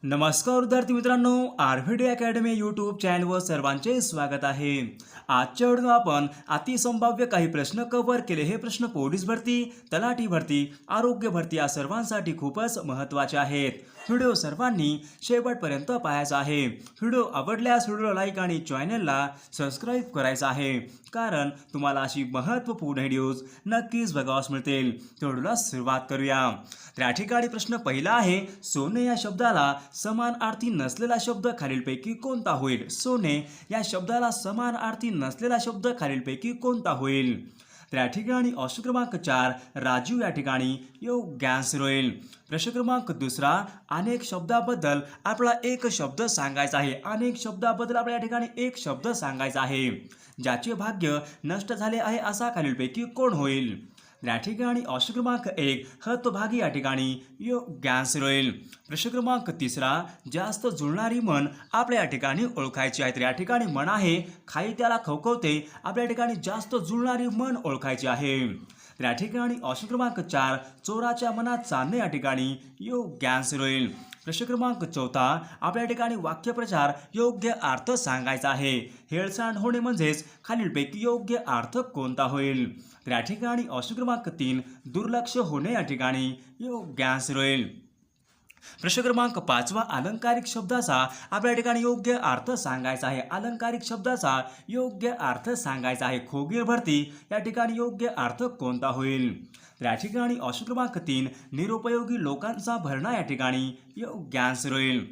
नमस्कार विद्यार्थी मित्रांनो, आरव्हीडी अकॅडमी यूट्यूब चॅनलवर सर्वांचे स्वागत आहे। आजच्या व्हिडिओ आपण अतिसंभाव्य काही प्रश्न कव्हर केले। हे प्रश्न पोलीस भरती, तलाठी भरती, आरोग्य भरती या सर्वांसाठी खूपच महत्त्वाचे आहेत। व्हिडिओ सर्वांनी शेवटपर्यंत पाहायचा आहे। व्हिडिओ आवडल्यास व्हिडिओला लाईक आणि चॅनलला सबस्क्राईब करायचं आहे, कारण तुम्हाला अशी महत्त्वपूर्ण व्हिडिओज नक्कीच बघावयास मिळतील। तर व्हिडिओला सुरुवात करूया। तर या ठिकाणी प्रश्न पहिला आहे, सोने या शब्दाला समानार्थी नसलेला शब्द खालीलपैकी कोणता होईल? सोने या शब्दाला समानार्थी नसलेला शब्द खालीलपैकी कोणता होईल? तर या ठिकाणी ऑप्शन क्रमांक 4 राजीव या ठिकाणी योग्य आन्सर होईल। प्रश्न क्रमांक दुसरा, अनेक शब्दाबद्दल आपल्याला एक शब्द सांगायचा आहे। अनेक शब्दाबद्दल आपल्याला या ठिकाणी एक शब्द सांगायचा आहे, ज्याचे भाग्य नष्ट झाले आहे असा खालीलपैकी कोण होईल? या ठिकाणी ऑप्शन क्रमांक 1 हतभागी या ठिकाणी योग्य आन्सर होईल। प्रश्न क्रमांक तिसरा, जास्त जुळणारी म्हण आपल्या या ठिकाणी ओळखायची आहे। तर या ठिकाणी म्हण आहे, खाई त्याला खवखवते, आपल्या या ठिकाणी जास्त जुळणारी म्हण ओळखायची आहे। तर या ठिकाणी ऑप्शन क्रमांक 4 चोराच्या मनात चांदणे या ठिकाणी योग्य आन्सर होईल। प्रश्न क्रमांक 4 आपल्या ठिकाणी वाक्यप्रचार योग्य अर्थ सांगायचा आहे। हेळसांड होणे म्हणजेच खालीलपैकी योग्य अर्थ कोणता होईल? तर या ठिकाणी ऑप्शन क्रमांक 3 दुर्लक्ष होणे या ठिकाणी योग्य आन्सर होईल। प्रश्न क्रमांक 5 अलंकारिक शब्दाचा आपल्या ठिकाणी योग्य अर्थ सांगायचा आहे। अलंकारिक शब्दाचा योग्य अर्थ सांगायचा आहे। खोगीर भरती या ठिकाणी योग्य अर्थ कोणता होईल? तर या ठिकाणी ऑप्शन क्रमांक 3 निरुपयोगी लोकांचा भरणा या ठिकाणी योग्य आन्सर होईल।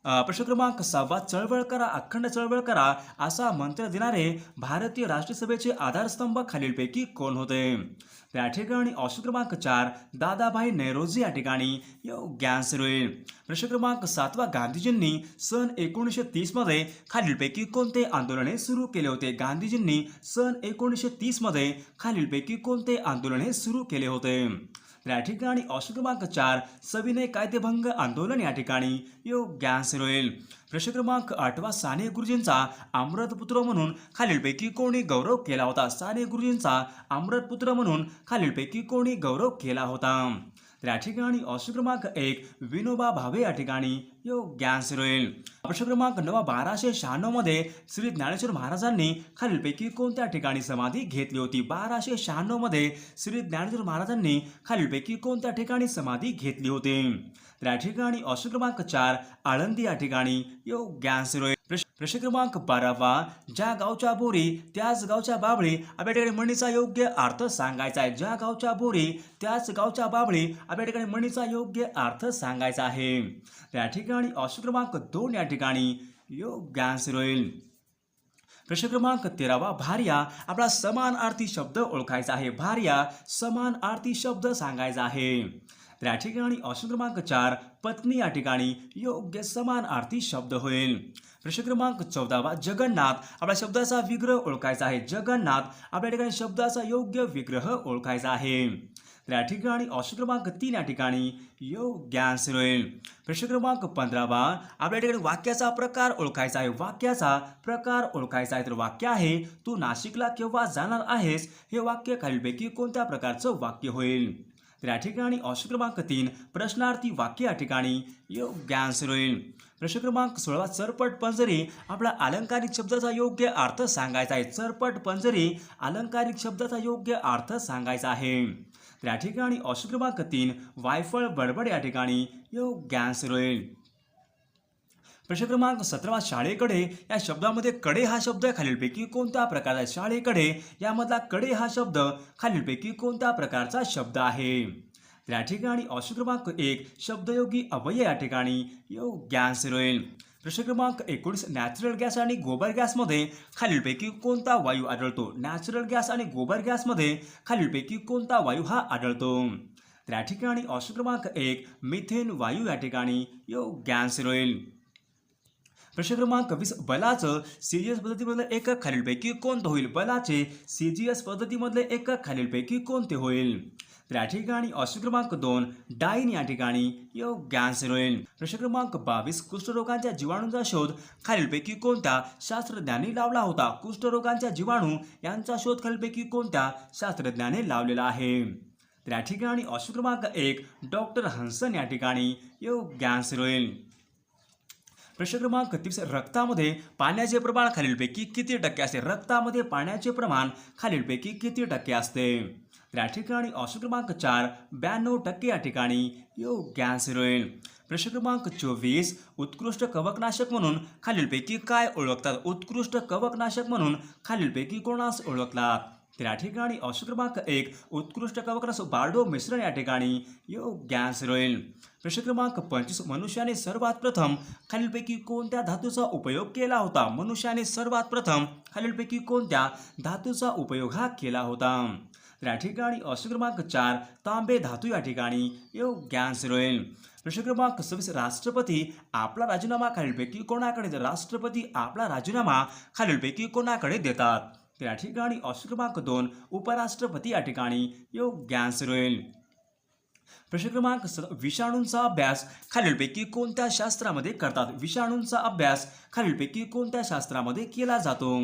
प्रश्न क्रमांक 6 चळवळ करा, अखंड चळवळ करा असा मंत्र देणारे भारतीय राष्ट्रसभेचे आधारस्तंभ खालीलपैकी कोण होते? तर या ठिकाणी ऑप्शन क्रमांक 4 दादाभाई नौरोजी या ठिकाणी योग्य आन्सर होईल। प्रश्न क्रमांक 7 गांधीजींनी सन 1930 मध्ये खालीलपैकी कोणते आंदोलने सुरू केले होते? गांधीजींनी सन 1930 मध्ये खालीलपैकी कोणते आंदोलने सुरू केले होते? तर या ठिकाणी ऑप्शन क्रमांक 4 सविनय कायदेभंग आंदोलन या ठिकाणी योग्य आन्सर होईल। प्रश्न क्रमांक 8 साने गुरुजींचा अमृतपुत्र म्हणून खालीलपैकी कोणी गौरव केला होता? साने गुरुजींचा अमृतपुत्र म्हणून खालीलपैकी कोणी गौरव केला होता? तर या ठिकाणी ऑप्शन क्रमांक 1 विनोबा भावे या ठिकाणी योग्य आन्सर होईल। प्रश्न क्रमांक 9 1296 मध्ये श्री ज्ञानेश्वर महाराजांनी खालीलपैकी कोणत्या ठिकाणी समाधी घेतली होती? 1296 मध्ये श्री ज्ञानेश्वर महाराजांनी खालीलपैकी कोणत्या ठिकाणी समाधी घेतली होती? तर या ठिकाणी ऑप्शन क्रमांक 4 आळंदी या ठिकाणी योग्य आन्सर होईल। प्रश्न क्रमांक 12 ज्या गावच्या बोरी त्याच गावच्या बाबळी आपल्या ठिकाणी म्हणीचा योग्य अर्थ सांगायचा आहे। ज्या गावच्या बोरी त्याच गावच्या बाबळी आपल्या ठिकाणी म्हणीचा योग्य अर्थ सांगायचा आहे। त्या ठिकाणी ऑप्शन क्रमांक 2 या ठिकाणी योग्य आन्सर होईल। प्रश्न क्रमांक 13 भार्या आपला समानार्थी शब्द ओळखायचा आहे। भार्या समानार्थी शब्द सांगायचा आहे। तर या ठिकाणी ऑप्शन क्रमांक 4 पत्नी या ठिकाणी योग्य समानार्थी शब्द होईल। प्रश्न क्रमांक 14 जगन्नाथ आपल्या शब्दाचा विग्रह ओळखायचा आहे। जगन्नाथ आपल्या ठिकाणी शब्दाचा योग्य विग्रह ओळखायचा आहे। तर या ठिकाणी ऑप्शन क्रमांक 3 या ठिकाणी योग्य आन्सर होईल। प्रश्न क्रमांक 15 आपल्या ठिकाणी वाक्याचा प्रकार ओळखायचा आहे। वाक्याचा प्रकार ओळखायचा आहे। तर वाक्य आहे, तू नाशिकला केव्हा जाणार आहेस? हे वाक्य खालीलपैकी कोणत्या प्रकारचं वाक्य होईल? तर या ठिकाणी ऑप्शन क्रमांक 3 प्रश्नार्थी वाक्य या ठिकाणी योग्य आन्सर होईल। प्रश्न क्रमांक 16 चरपट पंजरी आपला अलंकारिक शब्दाचा योग्य अर्थ सांगायचा आहे। चरपट पंजरी अलंकारिक शब्दाचा योग्य अर्थ सांगायचा आहे। तर या ठिकाणी ऑप्शन क्रमांक 3 वायफळ बडबड या ठिकाणी योग्य आन्सर होईल। प्रश्न क्रमांक 17 शाळेकडे या शब्दामध्ये कडे हा शब्द खालीलपैकी कोणत्या प्रकारचा आहे? शाळेकडे यामधला कडे हा शब्द खालीलपैकी कोणत्या प्रकारचा शब्द आहे? तर या ठिकाणी ऑप्शन क्रमांक 1 शब्दयोगी अव्यय या ठिकाणी योग्य आन्सर होईल। प्रश्न क्रमांक 19 नॅचरल गॅस आणि गोबर गॅसमध्ये खालीलपैकी कोणता वायू आढळतो? नॅचरल गॅस आणि गोबर गॅसमध्ये खालीलपैकी कोणता वायू हा आढळतो? तर या ठिकाणी ऑप्शन क्रमांक 1 मिथेन वायू या ठिकाणी योग्य आन्सर होईल। प्रश्न क्रमांक 20 बलाचं सीजीएस पद्धतीमधले एकक खालीलपैकी कोणते होईल? बलाचे सीजीएस पद्धतीमधले एकक खालीलपैकी कोणते होईल? तर या ठिकाणी ऑप्शन क्रमांक 2 डाईन या ठिकाणी योग्य आन्सर होईल। प्रश्न क्रमांक 22 कुष्ठरोगांच्या जीवाणूंचा शोध खालीलपैकी कोणत्या शास्त्रज्ञांनी लावला होता? कुष्ठरोगांच्या जीवाणू यांचा शोध खालीलपैकी कोणत्या शास्त्रज्ञाने लावलेला आहे? तर या ठिकाणी ऑप्शन क्रमांक 1 डॉक्टर हंसन या ठिकाणी योग्य आन्सर होईल। प्रश्न क्रमांक 30 रक्तामध्ये पाण्याचे प्रमाण खालीलपैकी किती टक्के असते? रक्तामध्ये पाण्याचे प्रमाण खालीलपैकी किती टक्के असते? तर या ठिकाणी ऑप्शन क्रमांक 4 92% या ठिकाणी योग्य आन्सर होईल. प्रश्न क्रमांक 24 उत्कृष्ट कवकनाशक म्हणून खालीलपैकी काय ओळखतात? उत्कृष्ट कवकनाशक म्हणून खालीलपैकी कोणास ओळखतात? तर या ठिकाणी ऑप्शन क्रमांक 1 उत्कृष्ट कवकनाशक बार्डो मिश्रण या ठिकाणी योग्य आन्सर होईल. प्रश्न क्रमांक 25 मनुष्याने सर्वात प्रथम खालीलपैकी कोणत्या धातूचा उपयोग केला होता? मनुष्याने सर्वात प्रथम खालीलपैकी कोणत्या धातूचा उपयोग हा केला होता? तर या ठिकाणी ऑप्शन क्रमांक 4 तांबे धातू या ठिकाणी योग्य आन्सर होईल. प्रश्न क्रमांक 26 राष्ट्रपती आपला राजीनामा खालीलपैकी कोणाकडे देतात? राष्ट्रपती आपला राजीनामा खालीलपैकी कोणाकडे देतात? तर या ठिकाणी ऑप्शन क्रमांक 2 उपराष्ट्रपती या ठिकाणी योग्य आन्सर होईल. प्रश्न क्रमांक विषाणूंचा अभ्यास खालीलपैकी कोणत्या शास्त्रामध्ये करतात? विषाणूंचा अभ्यास खालीलपैकी कोणत्या शास्त्रामध्ये केला जातो?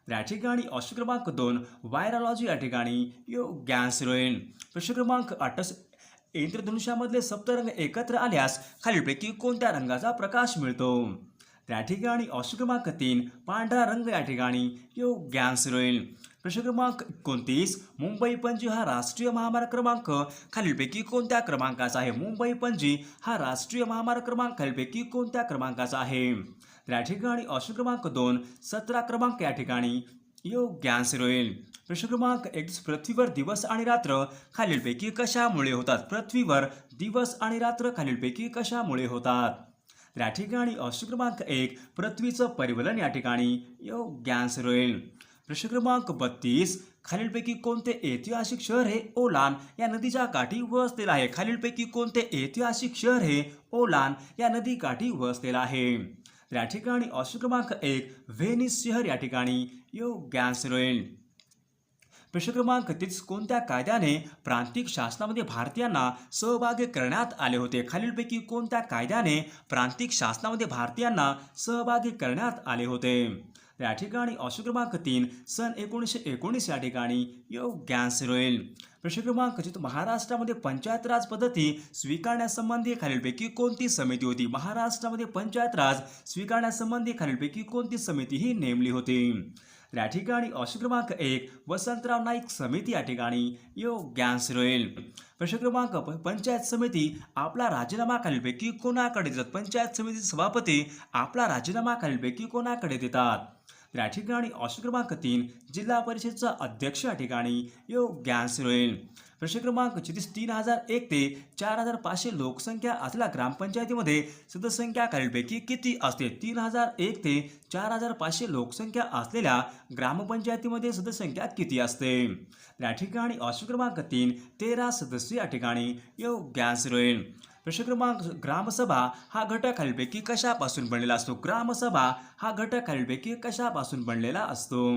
या ठिकाणी ऑप्शन क्रमांक 2 व्हायरॉलॉजी या ठिकाणी योग्य आन्सर होईल. प्रश्न क्रमांक 28 इंद्रधनुष्यामधले सप्तरंग एकत्र आल्यास खालीलपैकी कोणत्या रंगाचा प्रकाश मिळतो? त्या ठिकाणी ऑप्शन क्रमांक 3 पांढरा रंग या ठिकाणी योग्य आन्सर होईल. प्रश्न क्रमांक 29 मुंबई पणजी हा राष्ट्रीय महामार्ग क्रमांक खालीलपैकी कोणत्या क्रमांकाचा आहे? मुंबई पणजी हा राष्ट्रीय महामार्ग क्रमांक खालीलपैकी कोणत्या क्रमांकाचा आहे? तर या ठिकाणी ऑप्शन क्रमांक 2 17 क्रमांक या ठिकाणी योग्य आन्सर होईल. प्रश्न क्रमांक 1 पृथ्वीवर दिवस आणि रात्र खालीलपैकी कशामुळे होतात? पृथ्वीवर दिवस आणि रात्र खालीलपैकी कशामुळे होतात? तर या ठिकाणी ऑप्शन क्रमांक 1 पृथ्वीचं परिवलन या ठिकाणी योग्य आन्सर होईल. प्रश्न क्रमांक 32 खालीलपैकी कोणते ऐतिहासिक शहर हे ओलान या नदीच्या काठी वसलेलं आहे? खालीलपैकी कोणते ऐतिहासिक शहर हे ओलान या नदीकाठी वसलेलं आहे? तर या ठिकाणी ऑप्शन क्रमांक 1 व्हेनिस शहर या ठिकाणी योग्य आन्सर होईल. प्रश्न क्रमांक 33 कोणत्या कायद्याने प्रांतिक शासनामध्ये भारतीयांना सहभागी करण्यात आले होते? खालीलपैकी कोणत्या कायद्याने प्रांतिक शासनामध्ये भारतीयांना सहभागी करण्यात आले होते? या ठिकाणी ऑप्शन क्रमांक 3 सन 1919 या ठिकाणी योग्य आन्सर होईल. प्रश्न क्रमांक 4 महाराष्ट्रामध्ये पंचायत राज पद्धती स्वीकारण्यासंबंधी खालीलपैकी कोणती समिती होती? महाराष्ट्रामध्ये पंचायत राज स्वीकारण्यासंबंधी खालीलपैकी कोणती समिती ही नेमली होती? या ठिकाणी ऑप्शन क्रमांक 1 वसंतराव नाईक समिती या ठिकाणी योग्य आन्सर होईल. प्रश्न क्रमांक पंचायत समिती आपला राजीनामा खालीलपैकी कोणाकडे देतात? पंचायत समिती सभापती आपला राजीनामा खालीलपैकी कोणाकडे देतात? या ठिकाणी ऑप्शन क्रमांक 3 जिल्हा परिषदचा अध्यक्ष या ठिकाणी योग्य आन्सर होईल. प्रश्न क्रमांक 34 3001 ते 4500 लोकसंख्या असलेल्या ग्रामपंचायतीमध्ये सदस्यसंख्या खालीलपैकी किती असते? 3001 ते 4500 लोकसंख्या असलेल्या ग्रामपंचायतीमध्ये सदस्यसंख्या किती असते? या ठिकाणी ऑप्शन क्रमांक 3 13 सदस्य या ठिकाणी योग्य आन्सर होईल. प्रश्न क्रमांक ग्रामसभा हा घटक खालीलपैकी कशापासून बनलेला असतो? ग्रामसभा हा घटक खालीलपैकी कशापासून बनलेला असतो?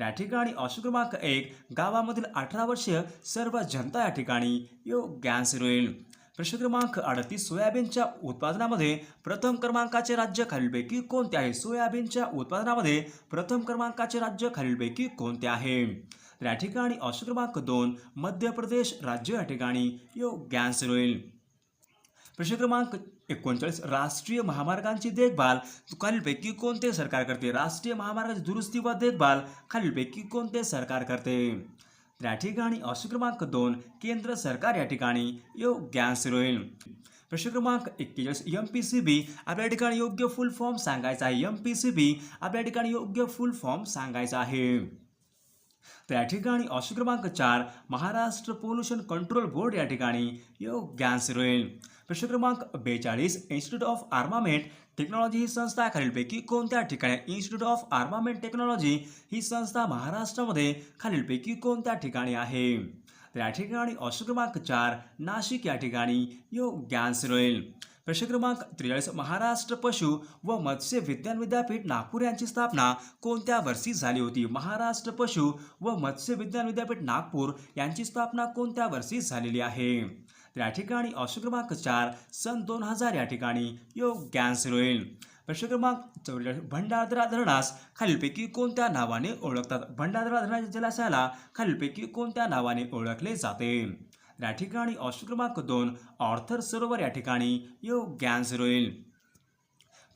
या ठिकाणी ऑप्शन क्रमांक 1 गावामधील 18 वर्षीय सर्व जनता या ठिकाणी योग्य आन्सर होईल. प्रश्न क्रमांक 38 सोयाबीनच्या उत्पादनामध्ये प्रथम क्रमांकाचे राज्य खालीलपैकी कोणते आहे? सोयाबीनच्या उत्पादनामध्ये प्रथम क्रमांकाचे राज्य खालीलपैकी कोणते आहे? या ठिकाणी ऑप्शन क्रमांक 2 मध्य प्रदेश राज्य या ठिकाणी योग्य आन्सर होईल. प्रश्न क्रमांक 39 राष्ट्रीय महामार्गांची देखभाल खालीलपैकी कोणते सरकार करते? राष्ट्रीय महामार्गाची दुरुस्ती व देखभाल खालीलपैकी कोणते सरकार करते? या ठिकाणी ऑप्शन क्रमांक 2 केंद्र सरकार या ठिकाणी योग्य आन्सर होईल. प्रश्न क्रमांक 41 MPCB आपल्या ठिकाणी योग्य फुल फॉर्म सांगायचा आहे. MPCB आपल्या ठिकाणी योग्य फुल फॉर्म सांगायचा आहे. तर या ठिकाणी ऑप्शन क्रमांक 4 महाराष्ट्र पोल्युशन कंट्रोल बोर्ड या ठिकाणी योग्य आन्सर होईल. प्रश्न क्रमांक 42 इन्स्टिट्यूट ऑफ आर्मामेंट टेक्नॉलॉजी ही संस्था खालीलपैकी कोणत्या ठिकाणी? इन्स्टिट्यूट ऑफ आर्मामेंट टेक्नॉलॉजी ही संस्था महाराष्ट्रामध्ये खालीलपैकी कोणत्या ठिकाणी आहे? तर या ठिकाणी ऑप्शन क्रमांक 4 नाशिक या ठिकाणी योग्य आन्सर होईल. प्रश्न क्रमांक 43 महाराष्ट्र पशु व मत्स्य विज्ञान विद्यापीठ नागपूर यांची स्थापना कोणत्या वर्षी झाली होती? महाराष्ट्र पशु व मत्स्य विज्ञान विद्यापीठ नागपूर यांची स्थापना कोणत्या वर्षी झालेली आहे? या ठिकाणी ऑप्शन क्रमांक 4 सन 2000 या ठिकाणी योग्य आन्सर होईल. प्रश्न क्रमांक 44 भंडारदरा धरणास खालीलपैकी कोणत्या नावाने ओळखतात? भंडारदरा धरणाच्या जलाशयाला खालीलपैकी कोणत्या नावाने ओळखले जाते? या ठिकाणी ऑप्शन क्रमांक 2 ऑर्थर सरोवर या ठिकाणी योग्य आन्सर होईल.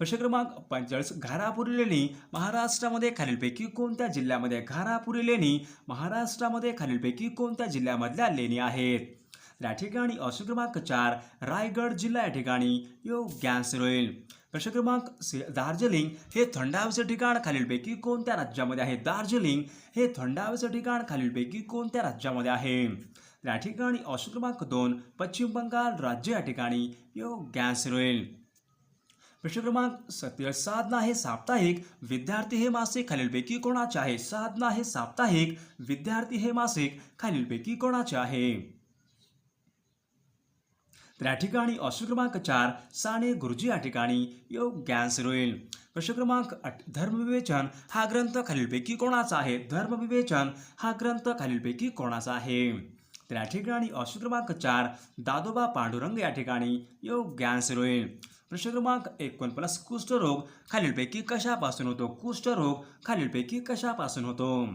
प्रश्न क्रमांक 45 घारापुरी लेणी महाराष्ट्रामध्ये खालीलपैकी कोणत्या जिल्ह्यामध्ये घारापुरी लेणी महाराष्ट्रामध्ये खालीलपैकी कोणत्या जिल्ह्यामधल्या लेणी आहेत? या ठिकाणी ऑप्शन क्रमांक 4 रायगड जिल्हा या ठिकाणी योग्य आन्सर होईल. प्रश्न क्रमांक दार्जिलिंग हे थंड हवेचे ठिकाण खालीलपैकी कोणत्या राज्यामध्ये आहे? दार्जिलिंग हे थंड हवेचे ठिकाण खालीलपैकी कोणत्या राज्यामध्ये आहे? या ठिकाणी ऑप्शन क्रमांक 2 पश्चिम बंगाल राज्य या ठिकाणी योग्य आन्सर होईल. प्रश्न क्रमांक 47 साधना हे साप्ताहिक विद्यार्थी हे मासिक खालीलपैकी कोणाचे आहे? साधना हे साप्ताहिक विद्यार्थी हे मासिक खालीलपैकी कोणाचे आहे? तर या ठिकाणी ऑप्शन क्रमांक 4 साने गुरुजी या ठिकाणी योग्य आन्सर होईल. प्रश्न क्रमांक 8 धर्मविवेचन हा ग्रंथ खालीलपैकी कोणाचा आहे? धर्मविवेचन हा ग्रंथ खालीलपैकी कोणाचा आहे? तर या ठिकाणी ऑप्शन क्रमांक 4 दादोबा पांडुरंग या ठिकाणी योग्य आन्सर होईल. प्रश्न क्रमांक 49 कुष्ठरोग खालीलपैकी कशापासून होतो? कुष्ठरोग खालीलपैकी कशापासून होतो?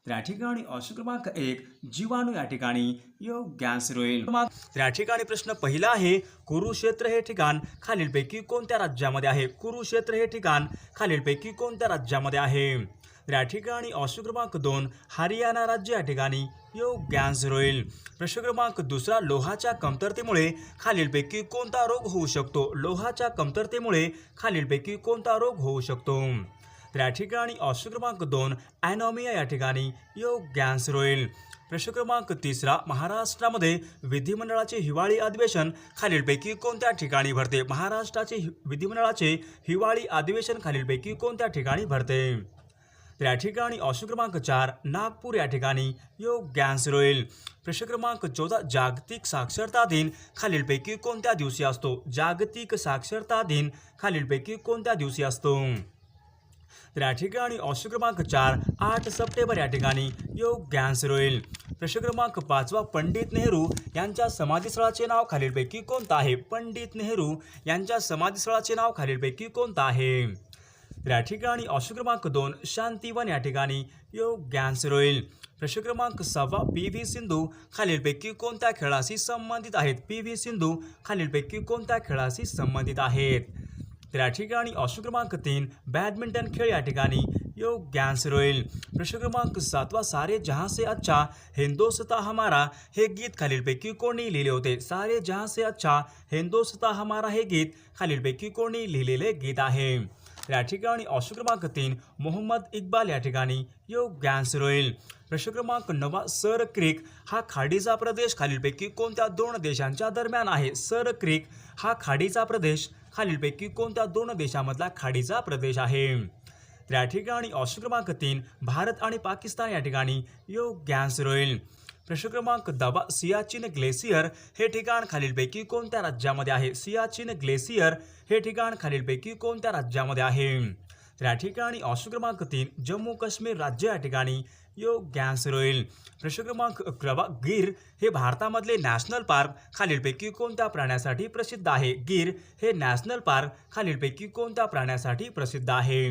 तर या ठिकाणी ऑप्शन क्रमांक 1 जीवाणू या ठिकाणी योग्य आन्सर होईल. तर या ठिकाणी प्रश्न पहिला आहे कुरुक्षेत्र हे ठिकाण खालीलपैकी कोणत्या राज्यामध्ये आहे? कुरुक्षेत्र हे ठिकाण खालीलपैकी कोणत्या राज्यामध्ये आहे? तर या ठिकाणी ऑप्शन क्रमांक 2 हरियाणा राज्य या ठिकाणी योग्य आन्सर होईल. प्रश्न क्रमांक 2 लोहाच्या कमतरतेमुळे खालीलपैकी कोणता रोग होऊ शकतो? लोहाच्या कमतरतेमुळे खालीलपैकी कोणता रोग होऊ शकतो? तर या ठिकाणी ऑप्शन क्रमांक 2 ॲनॉमिया या ठिकाणी योग्य आन्सर होईल. प्रश्न क्रमांक 3 महाराष्ट्रामध्ये विधिमंडळाचे हिवाळी अधिवेशन खालीलपैकी कोणत्या ठिकाणी भरते? महाराष्ट्राचे विधिमंडळाचे हिवाळी अधिवेशन खालीलपैकी कोणत्या ठिकाणी भरते? तर या ठिकाणी ऑप्शन क्रमांक 4 नागपूर या ठिकाणी योग्य आन्सर होईल. प्रश्न क्रमांक 14 जागतिक साक्षरता दिन खालीलपैकी कोणत्या दिवशी असतो? जागतिक साक्षरता दिन खालीलपैकी कोणत्या दिवशी असतो? तर या ठिकाणी ऑप्शन क्रमांक 4 8 सप्टेंबर या ठिकाणी योग्य आन्सर होईल. प्रश्न क्रमांक 5 पंडित नेहरू यांच्या समाधीस्थळाचे नाव खालीलपैकी कोणतं आहे? पंडित नेहरू यांच्या समाधीस्थळाचे नाव खालीलपैकी कोणतं आहे? तर या ठिकाणी ऑप्शन क्रमांक 2 शांतिवन या ठिकाणी योग्य आन्सर होईल. प्रश्न क्रमांक 6 PV सिंधू खालीलपैकी कोणत्या खेळाशी संबंधित आहेत? PV सिंधू खालीलपैकी कोणत्या खेळाशी संबंधित आहेत? तर या ठिकाणी ऑप्शन क्रमांक 3 बॅडमिंटन खेळ या ठिकाणी योग्य आन्सर होईल. प्रश्न क्रमांक 7 सारे जहां से अच्छा हिंदोस्तां हमारा हे गीत खालीलपैकी कोणी लिहिले होते? सारे जहां से अच्छा हिंदोस्तां हमारा हे गीत खालीलपैकी कोणी लिहिलेले गीत आहे? या ठिकाणी ऑप्शन क्रमांक 3 मोहम्मद इक्बाल या ठिकाणी योग्य आन्सर होईल. प्रश्न क्रमांक 9 सर क्रिक हा खाडीचा प्रदेश खालीलपैकी कोणत्या 2 देशांच्या दरम्यान आहे? सर क्रिक हा खाडीचा प्रदेश खालीलपैकी कोणत्या 2 देशांमधला खाडीचा प्रदेश आहे? तर या ठिकाणी ऑप्शन क्रमांक 3 भारत आणि पाकिस्तान या ठिकाणी योग्य आन्सर होईल. प्रश्न क्रमांक 10 सियाचीन ग्लेशियर हे ठिकाण खालीलपैकी कोणत्या राज्यामध्ये आहे? सियाचीन ग्लेशियर हे ठिकाण खालीलपैकी कोणत्या राज्यामध्ये आहे? तर या ठिकाणी ऑप्शन क्रमांक 3 जम्मू काश्मीर राज्य या ठिकाणी योग्य आन्सर होईल. प्रश्न क्रमांक 11 गीर हे भारतामधले नॅशनल पार्क खालीलपैकी कोणत्या प्राण्यासाठी प्रसिद्ध आहे? गीर हे नॅशनल पार्क खालीलपैकी कोणत्या प्राण्यासाठी प्रसिद्ध आहे?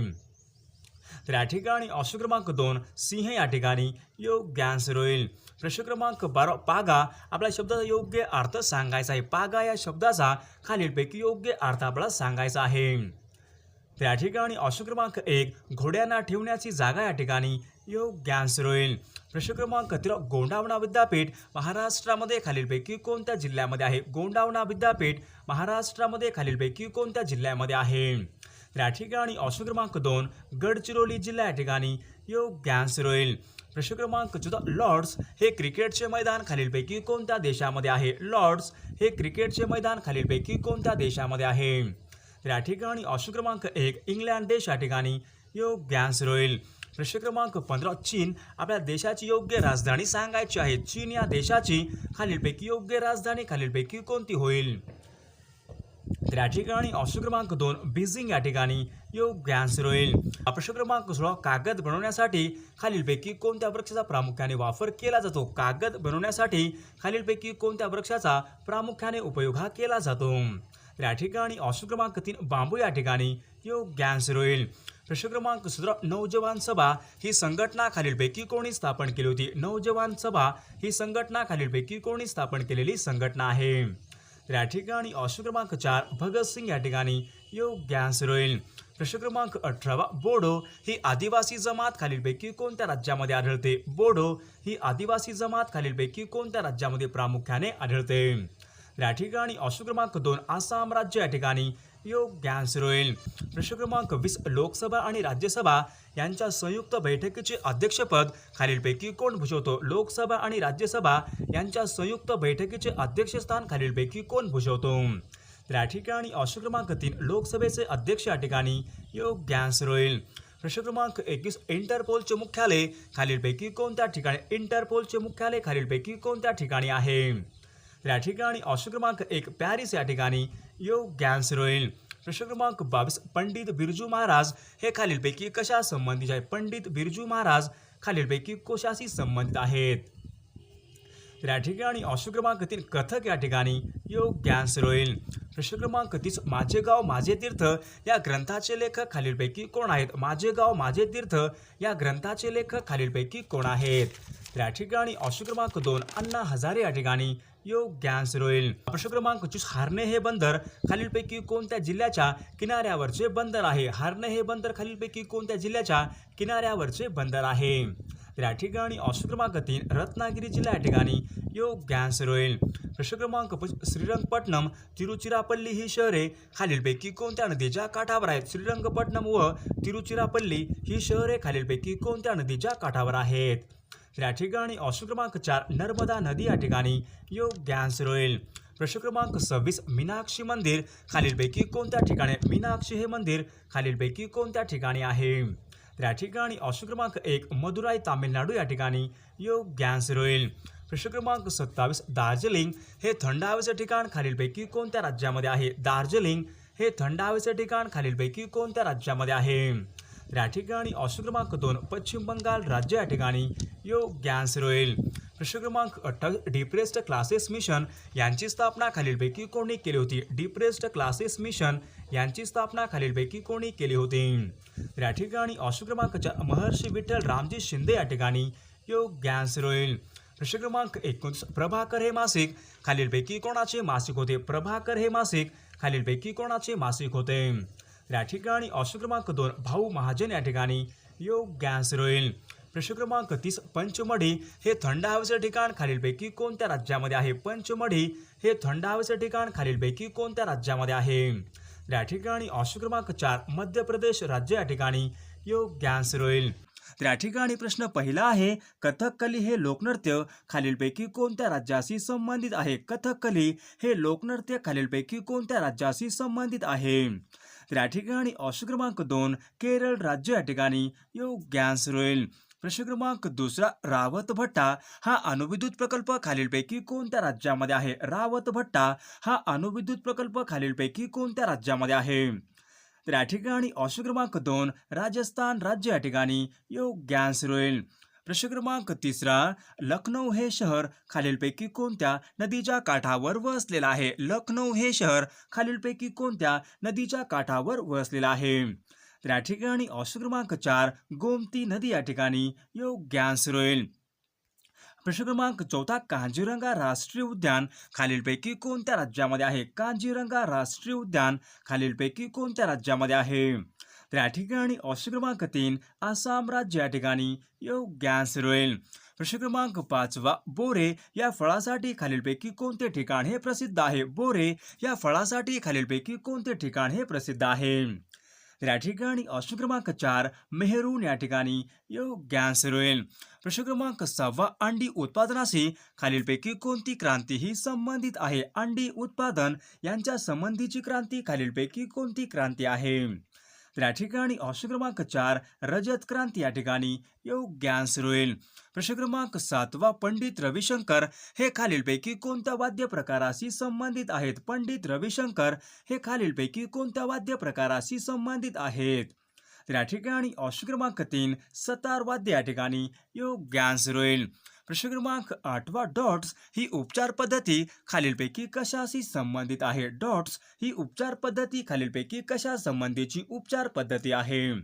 तर या ठिकाणी ऑप्शन क्रमांक 2 सिंह या ठिकाणी योग्य आन्सर होईल. प्रश्न क्रमांक 12 पागा आपल्या शब्दाचा योग्य अर्थ सांगायचा आहे. पागा या शब्दाचा खालीलपैकी योग्य अर्थ आपल्याला सांगायचा आहे. तर या ठिकाणी ऑप्शन क्रमांक 1 घोड्यांना ठेवण्याची जागा या ठिकाणी योग्य आन्सर होईल. प्रश्न क्रमांक 13 गोंडावना विद्यापीठ महाराष्ट्रामध्ये खालीलपैकी कोणत्या जिल्ह्यामध्ये आहे? गोंडावना विद्यापीठ महाराष्ट्रामध्ये खालीलपैकी कोणत्या जिल्ह्यामध्ये आहे? तर या ठिकाणी ऑप्शन क्रमांक 2 गडचिरोली जिल्हा या ठिकाणी योग्य आन्सर होईल. प्रश्न क्रमांक 14 लॉर्ड्स हे क्रिकेटचे मैदान खालीलपैकी कोणत्या देशामध्ये आहे? लॉर्ड्स हे क्रिकेटचे मैदान खालीलपैकी कोणत्या देशामध्ये आहे? तर या ठिकाणी ऑप्शन क्रमांक 1 इंग्लंड देश या ठिकाणी योग्य आन्सर होईल. प्रश्न क्रमांक 15 चीन आपल्या देशाची योग्य राजधानी सांगायची आहे. चीन या देशाची खालीलपैकी योग्य राजधानी खालीलपैकी कोणती होईल? तर या ठिकाणी ऑप्शन क्रमांक 2 बीजिंग या ठिकाणी योग्य आन्सर होईल. प्रश्न क्रमांक 16 कागद बनवण्यासाठी खालीलपैकी कोणत्या वृक्षाचा प्रामुख्याने वापर केला जातो? कागद बनवण्यासाठी खालीलपैकी कोणत्या वृक्षाचा प्रामुख्याने उपयोग हा केला जातो? तर या ठिकाणी ऑप्शन क्रमांक 3 बांबू या ठिकाणी योग्य आन्सर होईल. प्रश्न क्रमांक 17 नौजवान सभा ही संघटना खालीलपैकी कोणी स्थापन केली होती? नौजवान सभा ही संघटना खालीलपैकी कोणी स्थापन केलेली संघटना आहे? तर या ठिकाणी ऑप्शन क्रमांक 4 भगतसिंग या ठिकाणी योग्य आन्सर होईल. प्रश्न क्रमांक 18 बोडो ही आदिवासी जमात खालीलपैकी कोणत्या राज्यामध्ये आढळते? बोडो ही आदिवासी जमात खालीलपैकी कोणत्या राज्यामध्ये प्रामुख्याने आढळते? तर या ठिकाणी ऑप्शन क्रमांक 2 आसाम राज्य या ठिकाणी योग्य आन्सर होईल. प्रश्न क्रमांक 20 लोकसभा आणि राज्यसभा यांच्या संयुक्त बैठकीचे अध्यक्षपद खालीलपैकी कोण भूषवतो? लोकसभा आणि राज्यसभा यांच्या संयुक्त बैठकीचे अध्यक्षस्थान खालीलपैकी कोण भूषवतो? तर या ठिकाणी ऑप्शन क्रमांक 3 लोकसभेचे अध्यक्ष या ठिकाणी योग्य आन्सर होईल. प्रश्न क्रमांक 21 इंटरपोलचे मुख्यालय खालीलपैकी कोणत्या ठिकाणी? इंटरपोलचे मुख्यालय खालीलपैकी कोणत्या ठिकाणी आहे? तर या ठिकाणी ऑप्शन क्रमांक 1 पॅरिस या ठिकाणी योग्य आन्सर होईल. प्रश्न क्रमांक 22 पंडित बिरजू महाराज हे खालीलपैकी कशा संबंधित आहेत? पंडित बिरजू महाराज खालीलपैकी कशाशी संबंधित आहेत? तर या ठिकाणी ऑप्शन क्रमांक 3 कथक या ठिकाणी योग्य आन्सर होईल. प्रश्न क्रमांक 30 माझे गाव माझे तीर्थ या ग्रंथाचे लेखक खालीलपैकी कोण आहेत? माझे गाव माझे तीर्थ या ग्रंथाचे लेखक खालीलपैकी कोण आहेत? तर या ठिकाणी ऑप्शन क्रमांक 2 अण्णा हजारे या ठिकाणी योग्य आन्सर होईल. प्रश्न क्रमांक 25 हार्ने हे बंदर खालीलपैकी कोणत्या जिल्ह्याच्या किनाऱ्यावरचे बंदर आहे? हार्ने हे बंदर खालीलपैकी कोणत्या जिल्ह्याच्या किनाऱ्यावरचे बंदर आहे? तर या ठिकाणी ऑप्शन क्रमांक 3 रत्नागिरी जिल्हा या ठिकाणी योग्य आन्सर होईल. प्रश्न क्रमांक 25 श्रीरंगपट्टणम तिरुचिरापल्ली ही शहरे खालीलपैकी कोणत्या नदीच्या काठावर आहेत? श्रीरंगपट्टणम व तिरुचिरापल्ली ही शहरे खालीलपैकी कोणत्या नदीच्या काठावर आहेत? तर या ठिकाणी ऑप्शन क्रमांक 4 नर्मदा नदी या ठिकाणी योग्य आन्सर होईल. प्रश्न क्रमांक 26 मीनाक्षी मंदिर खालीलपैकी कोणत्या ठिकाणी? मीनाक्षी हे मंदिर खालीलपैकी कोणत्या ठिकाणी आहे? तर या ठिकाणी ऑप्शन क्रमांक 1 मदुराई तामिळनाडू या ठिकाणी योग्य आन्सर होईल. प्रश्न क्रमांक 27 दार्जिलिंग हे थंड हवेचे ठिकाण खालीलपैकी कोणत्या राज्यामध्ये आहे? दार्जिलिंग हे थंड हवेचे ठिकाण खालीलपैकी कोणत्या राज्यामध्ये आहे? तर या ठिकाणी ऑप्शन क्रमांक 2 पश्चिम बंगाल राज्य या ठिकाणी योग्य आन्सर होईल. प्रश्न क्रमांक 28 डिप्रेस्ड क्लासेस मिशन यांची स्थापना खालीलपैकी कोणी केली होती? डिप्रेस्ड क्लासेस मिशन यांची स्थापना खालीलपैकी कोणी केली होती? तर या ठिकाणी ऑप्शन क्रमांक 4 महर्षी विठ्ठल रामजी शिंदे या ठिकाणी योग्य आन्सर होईल. प्रश्न क्रमांक 29 प्रभाकर हे मासिक खालीलपैकी कोणाचे मासिक होते? प्रभाकर हे मासिक खालीलपैकी कोणाचे मासिक होते? तर या ठिकाणी ऑप्शन क्रमांक 2 भाऊ महाजन या ठिकाणी योग्य आन्सर होईल. प्रश्न क्रमांक 30 पंचमढी हे थंड हवेचे ठिकाण खालीलपैकी कोणत्या राज्यामध्ये आहे? पंचमढी हे थंड हवेचे ठिकाण खालीलपैकी कोणत्या राज्यामध्ये आहे? तर या ठिकाणी ऑप्शन क्रमांक 4 मध्य प्रदेश राज्य या ठिकाणी योग्य आन्सर होईल. तर या ठिकाणी प्रश्न पहिला आहे कथकली हे लोकनृत्य खालीलपैकी कोणत्या राज्याशी संबंधित आहे? कथकली हे लोकनृत्य खालीलपैकी कोणत्या राज्याशी संबंधित आहे? तर या ठिकाणी ऑप्शन क्रमांक 2 केरळ राज्य या ठिकाणी योग्य आन्सर होईल. प्रश्न क्रमांक 2 रावत भट्टा हा अणुविद्युत प्रकल्प खालीलपैकी कोणत्या राज्यामध्ये आहे? रावत भट्टा हा अणुविद्युत प्रकल्प खालीलपैकी कोणत्या राज्यामध्ये आहे? तर या ठिकाणी ऑप्शन क्रमांक 2 राजस्थान राज्य या ठिकाणी योग्य आन्सर होईल. प्रश्न क्रमांक 3 लखनौ हे शहर खालीलपैकी कोणत्या नदीच्या काठावर वसलेलं आहे? लखनौ हे शहर खालीलपैकी कोणत्या नदीच्या काठावर वसलेलं आहे? तर या ठिकाणी ऑप्शन क्रमांक 4 गोमती नदी या ठिकाणी योग्य आन्सर होईल. प्रश्न क्रमांक 4 काझीरंगा राष्ट्रीय उद्यान खालीलपैकी कोणत्या राज्यामध्ये आहे? काझीरंगा राष्ट्रीय उद्यान खालीलपैकी कोणत्या राज्यामध्ये आहे? तर या ठिकाणी ऑप्शन क्रमांक 3 आसाम राज्य या ठिकाणी योग्य आन्सर होईल. प्रश्न क्रमांक 5 बोरे या फळासाठी खालीलपैकी कोणते ठिकाण हे प्रसिद्ध आहे? बोरे या फळासाठी खालीलपैकी कोणते ठिकाण हे प्रसिद्ध आहे? तर या ठिकाणी ऑप्शन क्रमांक 4 मेहरून या ठिकाणी योग्य आन्सर होईल. प्रश्न क्रमांक 6 अंडी उत्पादनाशी खालीलपैकी कोणती क्रांती ही संबंधित आहे? अंडी उत्पादन यांच्या संबंधीची क्रांती खालीलपैकी कोणती क्रांती आहे? तर या ठिकाणी ऑप्शन क्रमांक 4 रजत क्रांती या ठिकाणी योग्य आन्सर होईल. प्रश्न क्रमांक 7 पंडित रविशंकर हे खालीलपैकी कोणत्या वाद्य प्रकाराशी संबंधित आहेत? पंडित रविशंकर हे खालीलपैकी कोणत्या वाद्य प्रकाराशी संबंधित आहेत? तर या ठिकाणी ऑप्शन क्रमांक 3 सतार वाद्य या ठिकाणी योग्य आन्सर होईल. प्रश्न क्रमांक 8 डॉट्स ही उपचार पद्धती खालीलपैकी कशाशी संबंधित आहे? डॉट्स ही उपचार पद्धती खालीलपैकी कशा संबंधीची उपचार पद्धती आहे?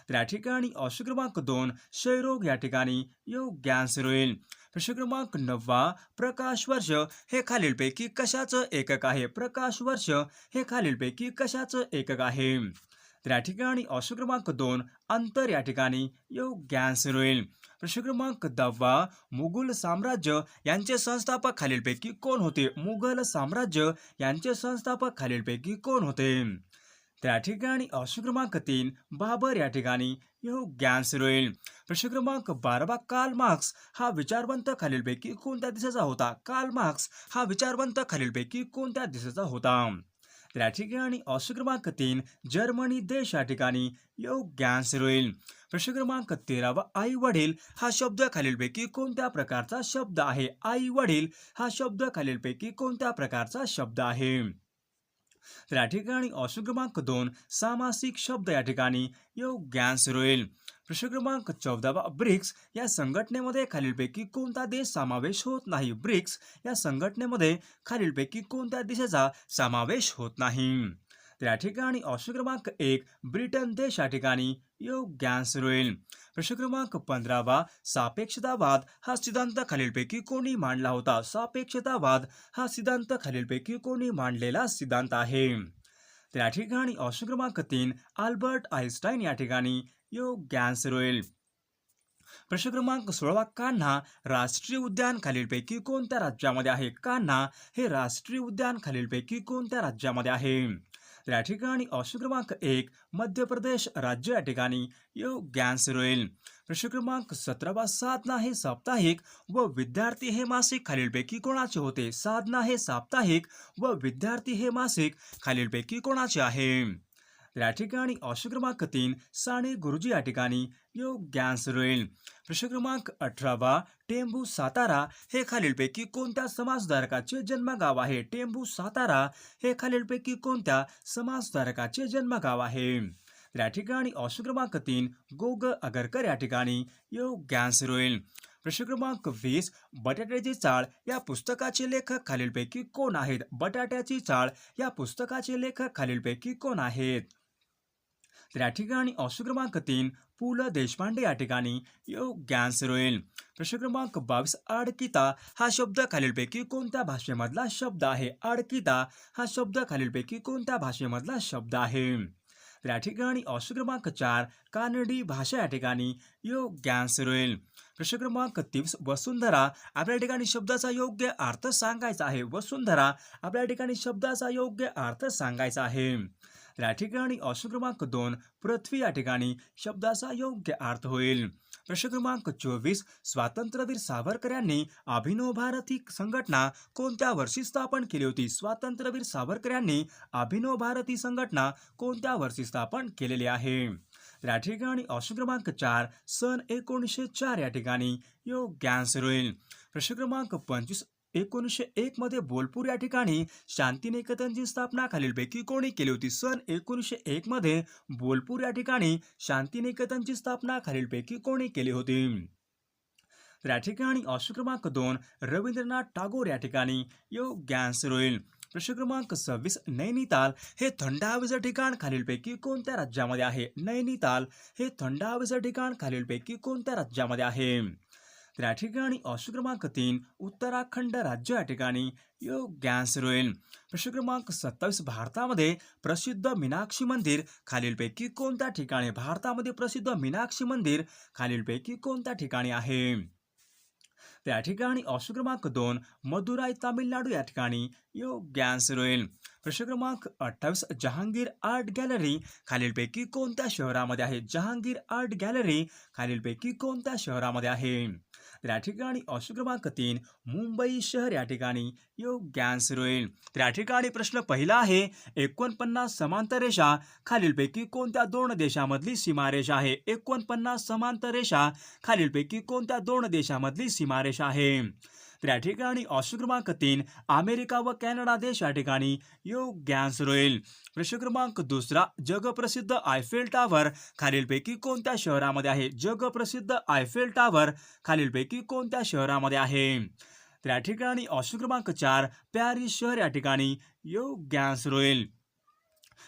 तर या ठिकाणी ऑप्शन क्रमांक 2 क्षयरोग या ठिकाणी योग्य आन्सर होईल. प्रश्न क्रमांक 9 प्रकाश वर्ष हे खालीलपैकी कशाचं एकक आहे? प्रकाश वर्ष हे खालीलपैकी कशाचं एकक आहे? तर या ठिकाणी ऑप्शन क्रमांक 2 अंतर या ठिकाणी योग्य आन्सर होईल. प्रश्न क्रमांक 10 मुघल साम्राज्य यांचे संस्थापक खालीलपैकी कोण होते? मुघल साम्राज्य यांचे संस्थापक खालीलपैकी कोण होते? त्या ठिकाणी ऑप्शन क्रमांक 3 बाबर या ठिकाणी योग्य आन्सर होईल. प्रश्न क्रमांक 12 कार्ल मार्क्स हा विचारवंत खालीलपैकी कोणत्या देशाचा होता? कार्ल मार्क्स हा विचारवंत खालीलपैकी कोणत्या देशाचा होता? त्या ठिकाणी ऑप्शन क्रमांक 3 जर्मनी देश या ठिकाणी योग्य आन्सर होईल. प्रश्न क्रमांक 13 आई वडील हा शब्द खालीलपैकी कोणत्या प्रकारचा शब्द आहे? आई वडील हा शब्द खालीलपैकी कोणत्या प्रकारचा शब्द आहे? तर या ठिकाणी ऑप्शन क्रमांक 2 सामासिक शब्द या ठिकाणी योग्य आन्सर होईल. प्रश्न क्रमांक 14 ब्रिक्स या संघटनेमध्ये खालीलपैकी कोणता देश समावेश होत नाही? ब्रिक्स या संघटनेमध्ये खालीलपैकी कोणत्या देशाचा समावेश होत नाही? तर या ठिकाणी ऑप्शन क्रमांक 1 ब्रिटन देश या ठिकाणी योग्य आन्सर होईल. प्रश्न क्रमांक 15 सापेक्षतावाद हा सिद्धांत खालीलपैकी कोणी मांडला होता? सापेक्षतावाद हा सिद्धांत खालीलपैकी कोणी मांडलेला सिद्धांत आहे? तर या ठिकाणी ऑप्शन क्रमांक 3 अल्बर्ट आइन्स्टाईन या ठिकाणी योग्य आन्सर होईल. प्रश्न क्रमांक 16 कान्हा राष्ट्रीय उद्यान खालीलपैकी कोणत्या राज्यामध्ये आहे? कान्हा हे राष्ट्रीय उद्यान खालीलपैकी कोणत्या राज्यामध्ये आहे? तर या ठिकाणी ऑप्शन क्रमांक 1 मध्य प्रदेश राज्य या ठिकाणी योग्य आन्सर होईल. प्रश्न क्रमांक 17 साधना हे साप्ताहिक व विद्यार्थी हे मासिक खालीलपैकी कोणाचे होते? साधना हे साप्ताहिक व विद्यार्थी हे मासिक खालीलपैकी कोणाचे आहे? तर या ठिकाणी ऑप्शन क्रमांक 3 साने गुरुजी या ठिकाणी योग्य आन्सर होईल. प्रश्न क्रमांक 18 टेंभू सातारा हे खालीलपैकी कोणत्या समाजधारकाचे जन्मगाव आहे? टेंभू सातारा हे खालीलपैकी कोणत्या समाजधारकाचे जन्मगाव आहे? तर या ठिकाणी ऑप्शन क्रमांक 3 गोग आगरकर या ठिकाणी योग्य आन्सर होईल. प्रश्न क्रमांक 20 बटाट्याची चाळ या पुस्तकाचे लेखक खालीलपैकी कोण आहेत? बटाट्याची चाळ या पुस्तकाचे लेखक खालीलपैकी कोण आहेत? तर या ठिकाणी ऑप्शन क्रमांक 3 पु ल देशपांडे या ठिकाणी योग्य आन्सर होईल. प्रश्न क्रमांक 22 आडकिता हा शब्द खालीलपैकी कोणत्या भाषेमधला शब्द आहे? आडकिता हा शब्द खालीलपैकी कोणत्या भाषेमधला शब्द आहे? तर या ठिकाणी ऑप्शन क्रमांक 4 कानडी भाषा या ठिकाणी योग्य आन्सर होईल. प्रश्न क्रमांक 30 वसुंधरा आपल्या ठिकाणी शब्दाचा योग्य अर्थ सांगायचा आहे. वसुंधरा आपल्या ठिकाणी शब्दाचा योग्य अर्थ सांगायचा आहे. तर या ठिकाणी ऑप्शन क्रमांक 2 पृथ्वी या ठिकाणी शब्दाचा योग्य अर्थ होईल. प्रश्न क्रमांक 24 स्वातंत्र्यवीर सावरकर यांनी अभिनव भारत ही संघटना कोणत्या वर्षी स्थापन केली होती? स्वातंत्र्यवीर सावरकर यांनी अभिनव भारत ही संघटना कोणत्या वर्षी स्थापन केलेली आहे? तर या ठिकाणी ऑप्शन क्रमांक 4 सन 1904 या ठिकाणी योग्य आन्सर होईल. प्रश्न क्रमांक 25 1901 मध्ये बोलपूर या ठिकाणी शांतिनिकेतनची स्थापना खालीलपैकी कोणी केली होती? सन 1901 मध्ये बोलपूर या ठिकाणी शांतिनिकेतनची स्थापना खालीलपैकी कोणी केली होती? तर या ठिकाणी ऑप्शन क्रमांक 2 रवींद्रनाथ टागोर या ठिकाणी योग्य आन्सर होईल. प्रश्न क्रमांक 26 नैनिताल हे थंड हवेचं ठिकाण खालीलपैकी कोणत्या राज्यामध्ये आहे? नैनिताल हे थंड हवेचं ठिकाण खालीलपैकी कोणत्या राज्यामध्ये आहे? तर या ठिकाणी ऑप्शन क्रमांक 3 उत्तराखंड राज्य या ठिकाणी योग्य आन्सर होईल. प्रश्न क्रमांक 27 भारतामध्ये प्रसिद्ध मीनाक्षी मंदिर खालीलपैकी कोणत्या ठिकाणी? भारतामध्ये प्रसिद्ध मीनाक्षी मंदिर खालीलपैकी कोणत्या ठिकाणी आहे? त्या ठिकाणी ऑप्शन क्रमांक 2 मदुराई तामिळनाडू या ठिकाणी योग्य आन्सर होईल. प्रश्न क्रमांक 28 जहांगीर आर्ट गॅलरी खालीलपैकी कोणत्या शहरामध्ये आहे? जहांगीर आर्ट गॅलरी खालीलपैकी कोणत्या शहरामध्ये आहे? तर या ठिकाणी ऑप्शन क्रमांक 3 मुंबई शहर या ठिकाणी योग्य आन्सर होईल. तर या ठिकाणी प्रश्न पहिला आहे 49 समांतर रेषा खालीलपैकी कोणत्या दोन देशामधली सीमारेषा आहे? 49 समांतर रेषा खालीलपैकी कोणत्या दोन देशामधली सीमारेषा आहे? तर या ठिकाणी ऑप्शन क्रमांक 3 अमेरिका व कॅनडा देश या ठिकाणी योग्य आन्सर होईल. प्रश्न क्रमांक 2 जगप्रसिद्ध आयफेल टावर खालीलपैकी कोणत्या शहरामध्ये आहे? जगप्रसिद्ध आयफेल टावर खालीलपैकी कोणत्या शहरामध्ये आहे? तर या ठिकाणी ऑप्शन क्रमांक 4 पॅरिस शहर या ठिकाणी योग्य आन्सर होईल.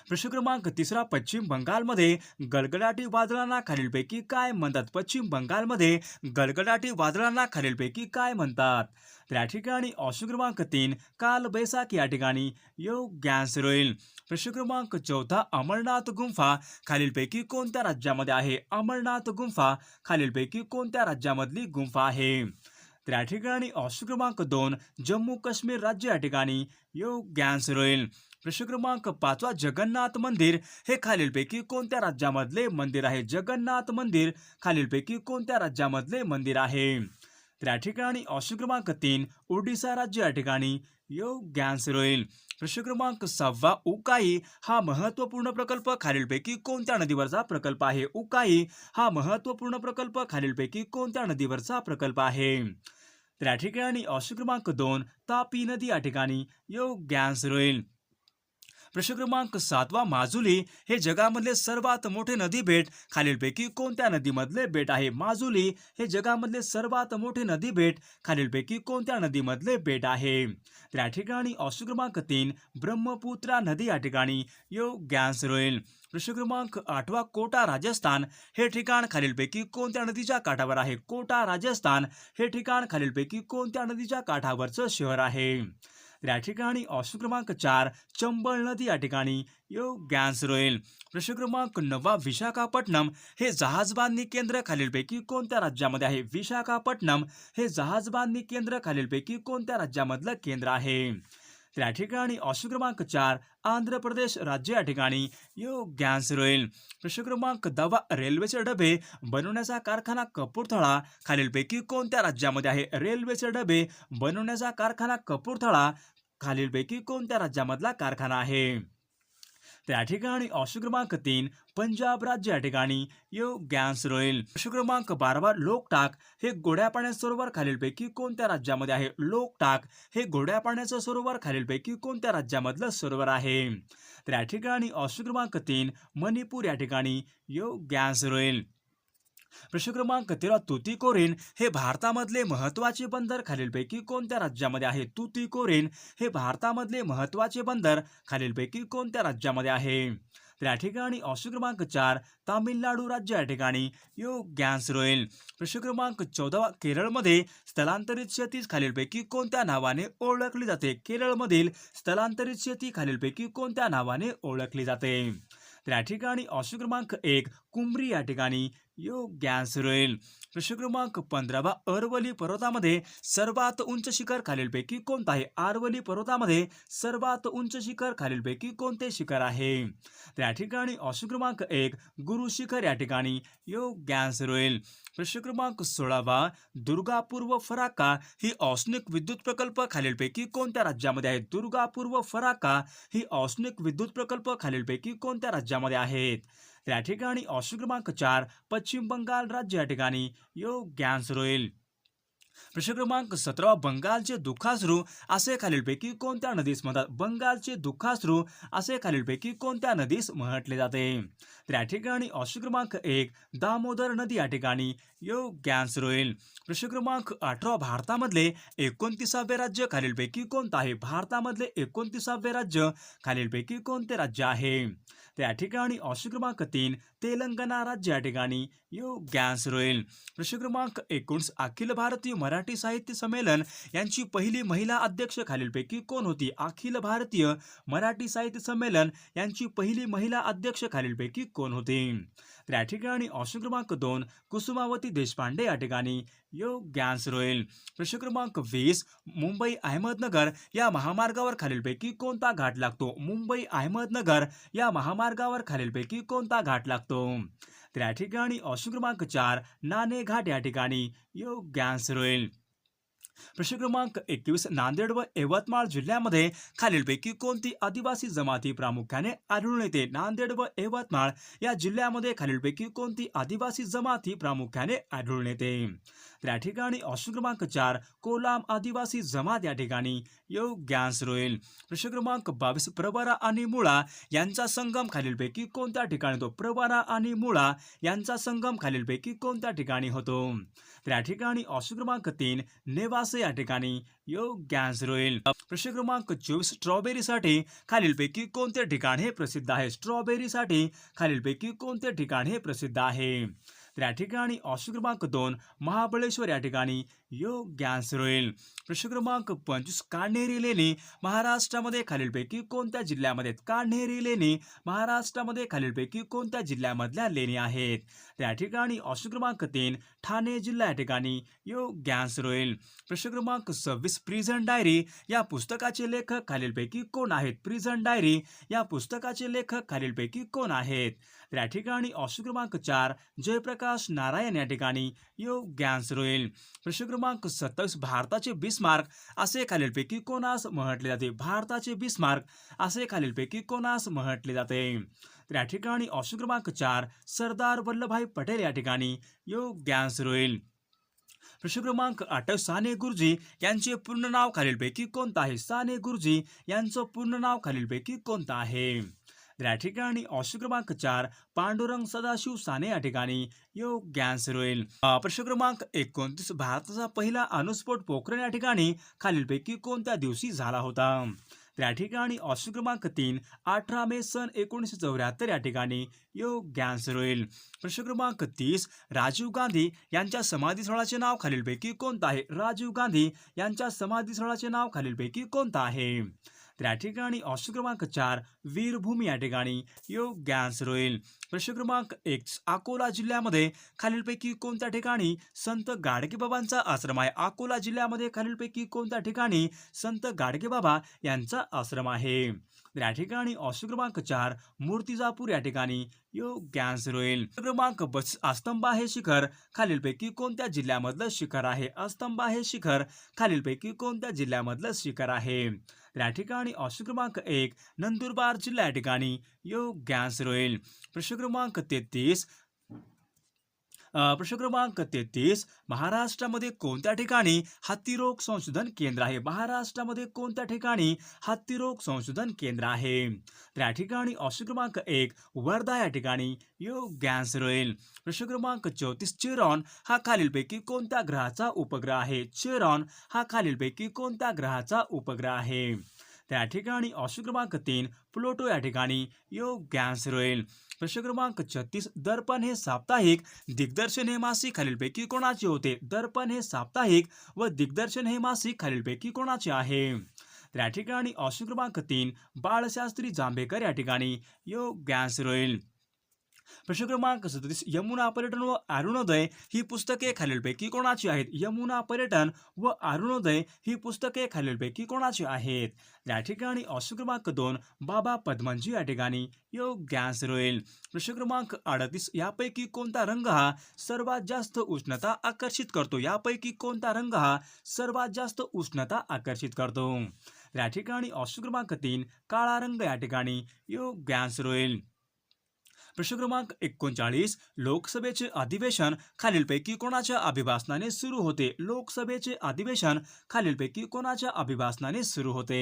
प्रश्न क्रमांक 3 पश्चिम बंगालमध्ये गडगडाटी वादळांना खालीलपैकी काय म्हणतात? पश्चिम बंगालमध्ये गडगडाटी वादळांना खालीलपैकी काय म्हणतात? तर या ठिकाणी ऑप्शन क्रमांक 3 काल बैसाखी या ठिकाणी योग्य आन्सर होईल. प्रश्न क्रमांक 4 अमरनाथ गुंफा खालीलपैकी कोणत्या राज्यामध्ये आहे? अमरनाथ गुंफा खालीलपैकी कोणत्या राज्यामधली गुंफा आहे? तर या ठिकाणी ऑप्शन क्रमांक 2 जम्मू काश्मीर राज्य या ठिकाणी योग्य आन्सर होईल. प्रश्न क्रमांक 5 जगन्नाथ मंदिर हे खालीलपैकी कोणत्या राज्यामधले मंदिर आहे? जगन्नाथ मंदिर खालीलपैकी कोणत्या राज्यामधले मंदिर आहे? तर या ठिकाणी ऑप्शन क्रमांक 3 ओडिशा राज्य या ठिकाणी योग्य आन्सर होईल. प्रश्न क्रमांक 6 उकाई हा महत्त्वपूर्ण प्रकल्प खालीलपैकी कोणत्या नदीवरचा प्रकल्प आहे? उकाई हा महत्त्वपूर्ण प्रकल्प खालीलपैकी कोणत्या नदीवरचा प्रकल्प आहे? तर या ठिकाणी ऑप्शन क्रमांक 2 तापी नदी या ठिकाणी योग्य आन्सर होईल. प्रश्न क्रमांक 7 माजुली हे जगामधले सर्वात मोठे नदी बेट खालीलपैकी कोणत्या नदीमधले बेट आहे? माजुली हे जगामधले सर्वात मोठे नदी बेट खालीलपैकी कोणत्या नदीमधले बेट आहे? तर या ठिकाणी ऑप्शन क्रमांक 3 ब्रह्मपुत्रा नदी या ठिकाणी योग्य आन्सर होईल. प्रश्न क्रमांक 8 कोटा राजस्थान हे ठिकाण खालीलपैकी कोणत्या नदीच्या काठावर आहे? कोटा राजस्थान हे ठिकाण खालीलपैकी कोणत्या नदीच्या काठावरचं शहर आहे? तर या ठिकाणी ऑप्शन क्रमांक 4 चंबळ नदी या ठिकाणी योग्य आन्सर होईल. प्रश्न क्रमांक 9 विशाखापट्टणम हे जहाजबांधणी केंद्र खालीलपैकी कोणत्या राज्यामध्ये आहे? विशाखापट्टणम हे जहाजबांधणी केंद्र खालीलपैकी कोणत्या राज्यामधलं केंद्र आहे? तर या ठिकाणी ऑप्शन क्रमांक 4 आंध्र प्रदेश राज्य या ठिकाणी योग्य आन्सर होईल. प्रश्न क्रमांक 10 रेल्वेचे डबे बनवण्याचा कारखाना कपूरथळा खालीलपैकी कोणत्या राज्यामध्ये आहे? रेल्वेचे डबे बनवण्याचा कारखाना कपूरथळा खालीलपैकी कोणत्या राज्यामधला कारखाना आहे? तर या ठिकाणी ऑप्शन क्रमांक 3 पंजाब राज्य या ठिकाणी योग्य आन्सर होईल. प्रश्न क्रमांक 12 लोकटाक हे गोड्या पाण्याचं सरोवर खालीलपैकी कोणत्या राज्यामध्ये आहे? लोकटाक हे गोड्या पाण्याचं सरोवर खालीलपैकी कोणत्या राज्यामधलं सरोवर आहे? तर या ठिकाणी ऑप्शन क्रमांक 3 मणिपूर या ठिकाणी योग्य आन्सर होईल. प्रश्न क्रमांक 13 तुतीकोरीन हे भारतामधले महत्त्वाचे बंदर खालीलपैकी कोणत्या राज्यामध्ये आहे? तुतीकोरीन हे भारतामधले महत्त्वाचे बंदर खालीलपैकी कोणत्या राज्यामध्ये आहे? तर या ठिकाणी ऑप्शन क्रमांक 4 तामिळनाडू राज्य या ठिकाणी योग्य आन्सर होईल. प्रश्न क्रमांक 14 केरळमध्ये स्थलांतरित शेती खालीलपैकी कोणत्या नावाने ओळखली जाते? केरळमधील स्थलांतरित शेती खालीलपैकी कोणत्या नावाने ओळखली जाते? तर या ठिकाणी ऑप्शन क्रमांक 1 कुमरी या ठिकाणी योग्य आन्सर होईल. प्रश्न क्रमांक 15 अरवली पर्वतामध्ये सर्वात उंच शिखर खालीलपैकी कोणतं आहे? अरवली पर्वतामध्ये सर्वात उंच शिखर खालीलपैकी कोणते शिखर आहे? तर या ठिकाणी ऑप्शन क्रमांक 1 गुरु शिखर या ठिकाणी योग्य आन्सर होईल. प्रश्न क्रमांक 16 दुर्गापूर व फराक्का ही औष्णिक विद्युत प्रकल्प खालीलपैकी कोणत्या राज्यामध्ये आहेत? दुर्गापूर व फराक्का ही औष्णिक विद्युत प्रकल्प खालीलपैकी कोणत्या राज्यामध्ये आहेत? तर या ठिकाणी ऑप्शन क्रमांक 4 पश्चिम बंगाल राज्य या ठिकाणी योग्य आन्सर होईल. प्रश्न क्रमांक 17 बंगालचे दुःखाश्रू असे खालीलपैकी कोणत्या नदीस म्हणतात? बंगालचे दुःखाश्रू असे खालीलपैकी कोणत्या नदीस म्हटले जाते? तर या ठिकाणी ऑप्शन क्रमांक 1 दामोदर नदी या ठिकाणी योग्य आन्सर होईल. प्रश्न क्रमांक 18 भारतामधले 29वे राज्य खालीलपैकी कोणतं आहे? भारतामधले 29वे राज्य खालीलपैकी कोणते राज्य आहे? तर या ठिकाणी ऑप्शन क्रमांक 3 तेलंगणा राज्य या ठिकाणी योग्य आन्सर होईल. प्रश्न क्रमांक 19 अखिल भारतीय मराठी साहित्य संमेलन यांची पहिली महिला अध्यक्ष खालीलपैकी कोण होती? अखिल भारतीय मराठी साहित्य संमेलन यांची पहिली महिला अध्यक्ष खालीलपैकी कोण होती? तर या ठिकाणी ऑप्शन क्रमांक 2 कुसुमावती देशपांडे या ठिकाणी योग्य आन्सर होईल. प्रश्न क्रमांक 20 मुंबई अहमदनगर या महामार्गावर खालीलपैकी कोणता घाट लागतो? मुंबई अहमदनगर या महामार्गावर खालीलपैकी कोणता घाट लागतो? तर या ठिकाणी ऑप्शन क्रमांक 4 नाणे घाट या ठिकाणी योग्य आन्सर होईल. प्रश्न क्रमांक 21 नांदेड व यवतमाळ जिल्ह्यामध्ये खालीलपैकी कोणती आदिवासी जमाती प्रामुख्याने आढळून येते? नांदेड व यवतमाळ या जिल्ह्यामध्ये खालीलपैकी कोणती आदिवासी जमाती प्रामुख्याने आढळून येते? तर या ठिकाणी ऑप्शन क्रमांक 4 कोलाम आदिवासी जमात या ठिकाणी योग्य आन्सर होईल. प्रश्न क्रमांक 22 प्रवरा आणि मुळा यांचा संगम खालीलपैकी कोणत्या ठिकाणी होतो? प्रवरा आणि मुळा यांचा संगम खालीलपैकी कोणत्या ठिकाणी होतो? तर या ठिकाणी ऑप्शन क्रमांक 3 नेवासा असे या ठिकाणी योग्य आन्सर होईल. प्रश्न क्रमांक 24 स्ट्रॉबेरीसाठी खालीलपैकी कोणते ठिकाण हे प्रसिद्ध आहे? स्ट्रॉबेरीसाठी खालीलपैकी कोणते ठिकाण हे प्रसिद्ध आहे? तर या ठिकाणी ऑप्शन क्रमांक 2 महाबळेश्वर या ठिकाणी योग्य आन्सर होईल. प्रश्न क्रमांक 25 कान्हेरी लेणी महाराष्ट्रामध्ये खालीलपैकी कोणत्या जिल्ह्यामध्ये? कान्हेरी लेणी महाराष्ट्रामध्ये खालीलपैकी कोणत्या जिल्ह्यामधल्या लेणी आहेत? तर या ठिकाणी ऑप्शन क्रमांक 3 ठाणे जिल्हा या ठिकाणी योग्य आन्सर होईल. प्रश्न क्रमांक 26 प्रिझन डायरी या पुस्तकाचे लेखक खालीलपैकी कोण आहेत? प्रिझन डायरी या पुस्तकाचे लेखक खालीलपैकी कोण आहेत? तर या ठिकाणी ऑप्शन क्रमांक 4 जयप्रकाश नारायण या ठिकाणी योग्य आन्सर होईल. प्रश्न क्रमांक 27 भारताचे बिस्मार्क असे खालीलपैकी कोणास म्हटले जाते? भारताचे बिस्मार्क असे खालीलपैकी कोणास म्हटले जाते? तर या ठिकाणी ऑप्शन क्रमांक 4 सरदार वल्लभभाई पटेल या ठिकाणी योग्य आन्सर होईल. प्रश्न क्रमांक 8 साने गुरुजी यांचे पूर्ण नाव खालीलपैकी कोणतं आहे? साने गुरुजी यांचं पूर्ण नाव खालीलपैकी कोणतं आहे? तर या ठिकाणी ऑप्शन क्रमांक 4 पांडुरंग सदाशिव साने या ठिकाणी योग्य आन्सर होईल. प्रश्न क्रमांक 29 भारताचा पहिला अणुस्फोट पोखरण या ठिकाणी खालीलपैकी कोणत्या दिवशी झाला होता? तर या ठिकाणी ऑप्शन क्रमांक 3 18 मे सन 1974 या ठिकाणी योग्य आन्सर होईल. प्रश्न क्रमांक 30 राजीव गांधी यांच्या समाधीस्थळाचे नाव खालीलपैकी कोणतं आहे? राजीव गांधी यांच्या समाधीस्थळाचे नाव खालीलपैकी कोणतं आहे? तर या ठिकाणी ऑप्शन क्रमांक 4 वीरभूमी या ठिकाणी योग्य आन्सर होईल. प्रश्न क्रमांक 1 अकोला जिल्ह्यामध्ये खालीलपैकी कोणत्या ठिकाणी संत गाडगेबाबांचा आश्रम आहे? अकोला जिल्ह्यामध्ये खालीलपैकी कोणत्या ठिकाणी संत गाडगेबाबा यांचा आश्रम आहे? तर या ठिकाणी ऑप्शन क्रमांक 4 मूर्तिजापूर या ठिकाणी योग्य आन्सर होईल. क्रमांक 32 अस्तंबा हे शिखर खालीलपैकी कोणत्या जिल्ह्यामधलं शिखर आहे? अस्तंबा हे शिखर खालीलपैकी कोणत्या जिल्ह्यामधलं शिखर आहे? तर या ठिकाणी ऑप्शन क्रमांक 1 नंदुरबार जिल्हा या ठिकाणी योग्य आन्सर होईल. प्रश्न क्रमांक 33 महाराष्ट्रामध्ये कोणत्या ठिकाणी हत्तीरोग संशोधन केंद्र आहे? महाराष्ट्रामध्ये कोणत्या ठिकाणी हत्तीरोग संशोधन केंद्र आहे? तर या ठिकाणी ऑप्शन क्रमांक 1 वर्धा या ठिकाणी योग्य आन्सर होईल. प्रश्न क्रमांक 34 चेरॉन हा खालीलपैकी कोणत्या ग्रहाचा उपग्रह आहे? चेरॉन हा खालीलपैकी कोणत्या ग्रहाचा उपग्रह आहे? तर या ठिकाणी ऑप्शन क्रमांक 3 प्लुटो या ठिकाणी योग्य आन्सर होईल. प्रश्न क्रमांक 36 दर्पण हे साप्ताहिक दिग्दर्शन हे मासिक खालीलपैकी कोणाचे होते? दर्पण हे साप्ताहिक व दिग्दर्शन हे मासिक खालीलपैकी कोणाचे आहे? तर या ठिकाणी ऑप्शन क्रमांक 3 बाळशास्त्री जांभेकर या ठिकाणी योग्य आन्सर होईल. प्रश्न क्रमांक 37 यमुना पर्यटन व अरुणोदय ही पुस्तके खालीलपैकी कोणाची आहेत? यमुना पर्यटन व अरुणोदय ही पुस्तके खालीलपैकी कोणाची आहेत? या ठिकाणी ऑप्शन क्रमांक 2 बाबा पद्मनजी या ठिकाणी योग्य आन्सर होईल. प्रश्न क्रमांक 38 यापैकी कोणता रंग हा सर्वात जास्त उष्णता आकर्षित करतो? यापैकी कोणता रंग हा सर्वात जास्त उष्णता आकर्षित करतो? या ठिकाणी ऑप्शन क्रमांक 3 काळा रंग या ठिकाणी योग्य आन्सर होईल. प्रश्न क्रमांक 39 लोकसभेचे अधिवेशन खालीलपैकी कोणाच्या अभिभाषणाने सुरू होते? लोकसभेचे अधिवेशन खालीलपैकी कोणाच्या अभिभाषणाने सुरू होते?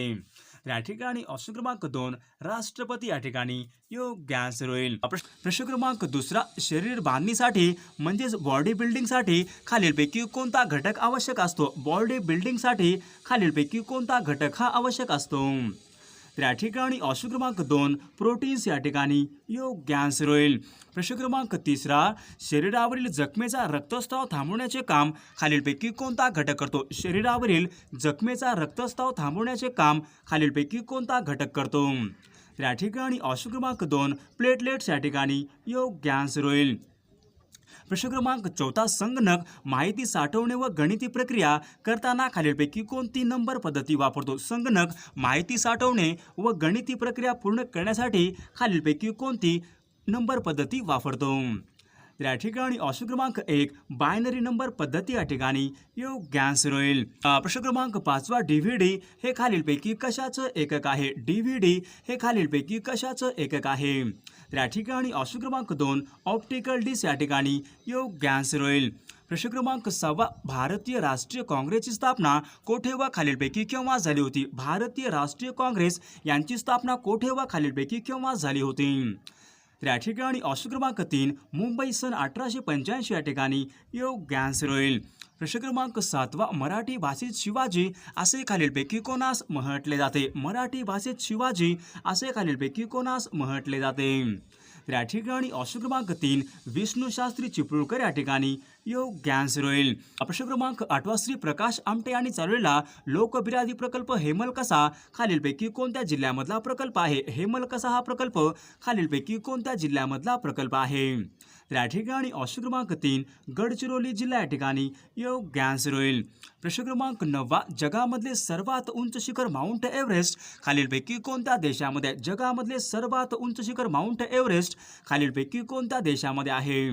या ठिकाणी ऑप्शन क्रमांक 2 राष्ट्रपती या ठिकाणी योग्य आन्सर होईल. प्रश्न क्रमांक 2 शरीर बांधणीसाठी म्हणजेच बॉडी बिल्डिंगसाठी खालीलपैकी कोणता घटक आवश्यक असतो? बॉडी बिल्डिंगसाठी खालीलपैकी कोणता घटक हा आवश्यक असतो? तर या ठिकाणी ऑप्शन क्रमांक 2 प्रोटीन्स या ठिकाणी योग्य आन्सर होईल. प्रश्न क्रमांक 3 शरीरावरील जखमेचा रक्तस्राव थांबवण्याचे काम खालीलपैकी कोणता घटक करतो? शरीरावरील जखमेचा रक्तस्राव थांबवण्याचे काम खालीलपैकी कोणता घटक करतो? तर या ठिकाणी ऑप्शन क्रमांक 2 प्लेटलेट्स या ठिकाणी योग्य आन्सर होईल. प्रश्न क्रमांक 4 संगणक माहिती साठवणे व गणिती प्रक्रिया करताना खालीलपैकी कोणती नंबर पद्धती वापरतो? संगणक माहिती साठवणे व गणिती प्रक्रिया पूर्ण करण्यासाठी खालीलपैकी कोणती नंबर पद्धती वापरतो? या ठिकाणी ऑप्शन क्रमांक 1 बायनरी नंबर पद्धती या ठिकाणी योग्य आन्सर होईल. प्रश्न क्रमांक 5 DVD हे खालीलपैकी कशाचं एकक आहे? DVD हे खालीलपैकी कशाचं एकक आहे? या ठिकाणी ऑप्शन क्रमांक 2 ऑप्टिकल डिस्क या ठिकाणी योग्य आन्सर होईल. प्रश्न क्रमांक 6 भारतीय राष्ट्रीय काँग्रेसची स्थापना कोठे व खालीलपैकी केव्हा झाली होती? भारतीय राष्ट्रीय काँग्रेस यांची स्थापना कोठे व खालीलपैकी केव्हा झाली होती? तर या ठिकाणी ऑप्शन क्रमांक 3 मुंबई सन 1885 या ठिकाणी योग्य आन्सर होईल. प्रश्न क्रमांक 7 मराठी भाषेत शिवाजी असे खालीलपैकी कोणास म्हटले जाते? मराठी भाषेत शिवाजी असे खालीलपैकी कोणास म्हटले जाते? तर या ठिकाणी ऑप्शन क्रमांक 3 विष्णू शास्त्री चिपळूणकर या ठिकाणी योग्य आन्सर होईल. प्रश्न क्रमांक 8 श्री प्रकाश आमटे यांनी चालवलेला लोकबिरादी प्रकल्प हेमलकसा खालीलपैकी कोणत्या जिल्ह्यामधला प्रकल्प आहे? हेमलकसा हा प्रकल्प खालीलपैकी कोणत्या जिल्ह्यामधला प्रकल्प आहे? तर या ठिकाणी ऑप्शन क्रमांक 3 गडचिरोली जिल्हा या ठिकाणी योग्य आन्सर होईल. प्रश्न क्रमांक 9 जगामधले सर्वात उंच शिखर माउंट एव्हरेस्ट खालीलपैकी कोणत्या देशामध्ये? जगामधले सर्वात उंच शिखर माउंट एव्हरेस्ट खालीलपैकी कोणत्या देशामध्ये आहे?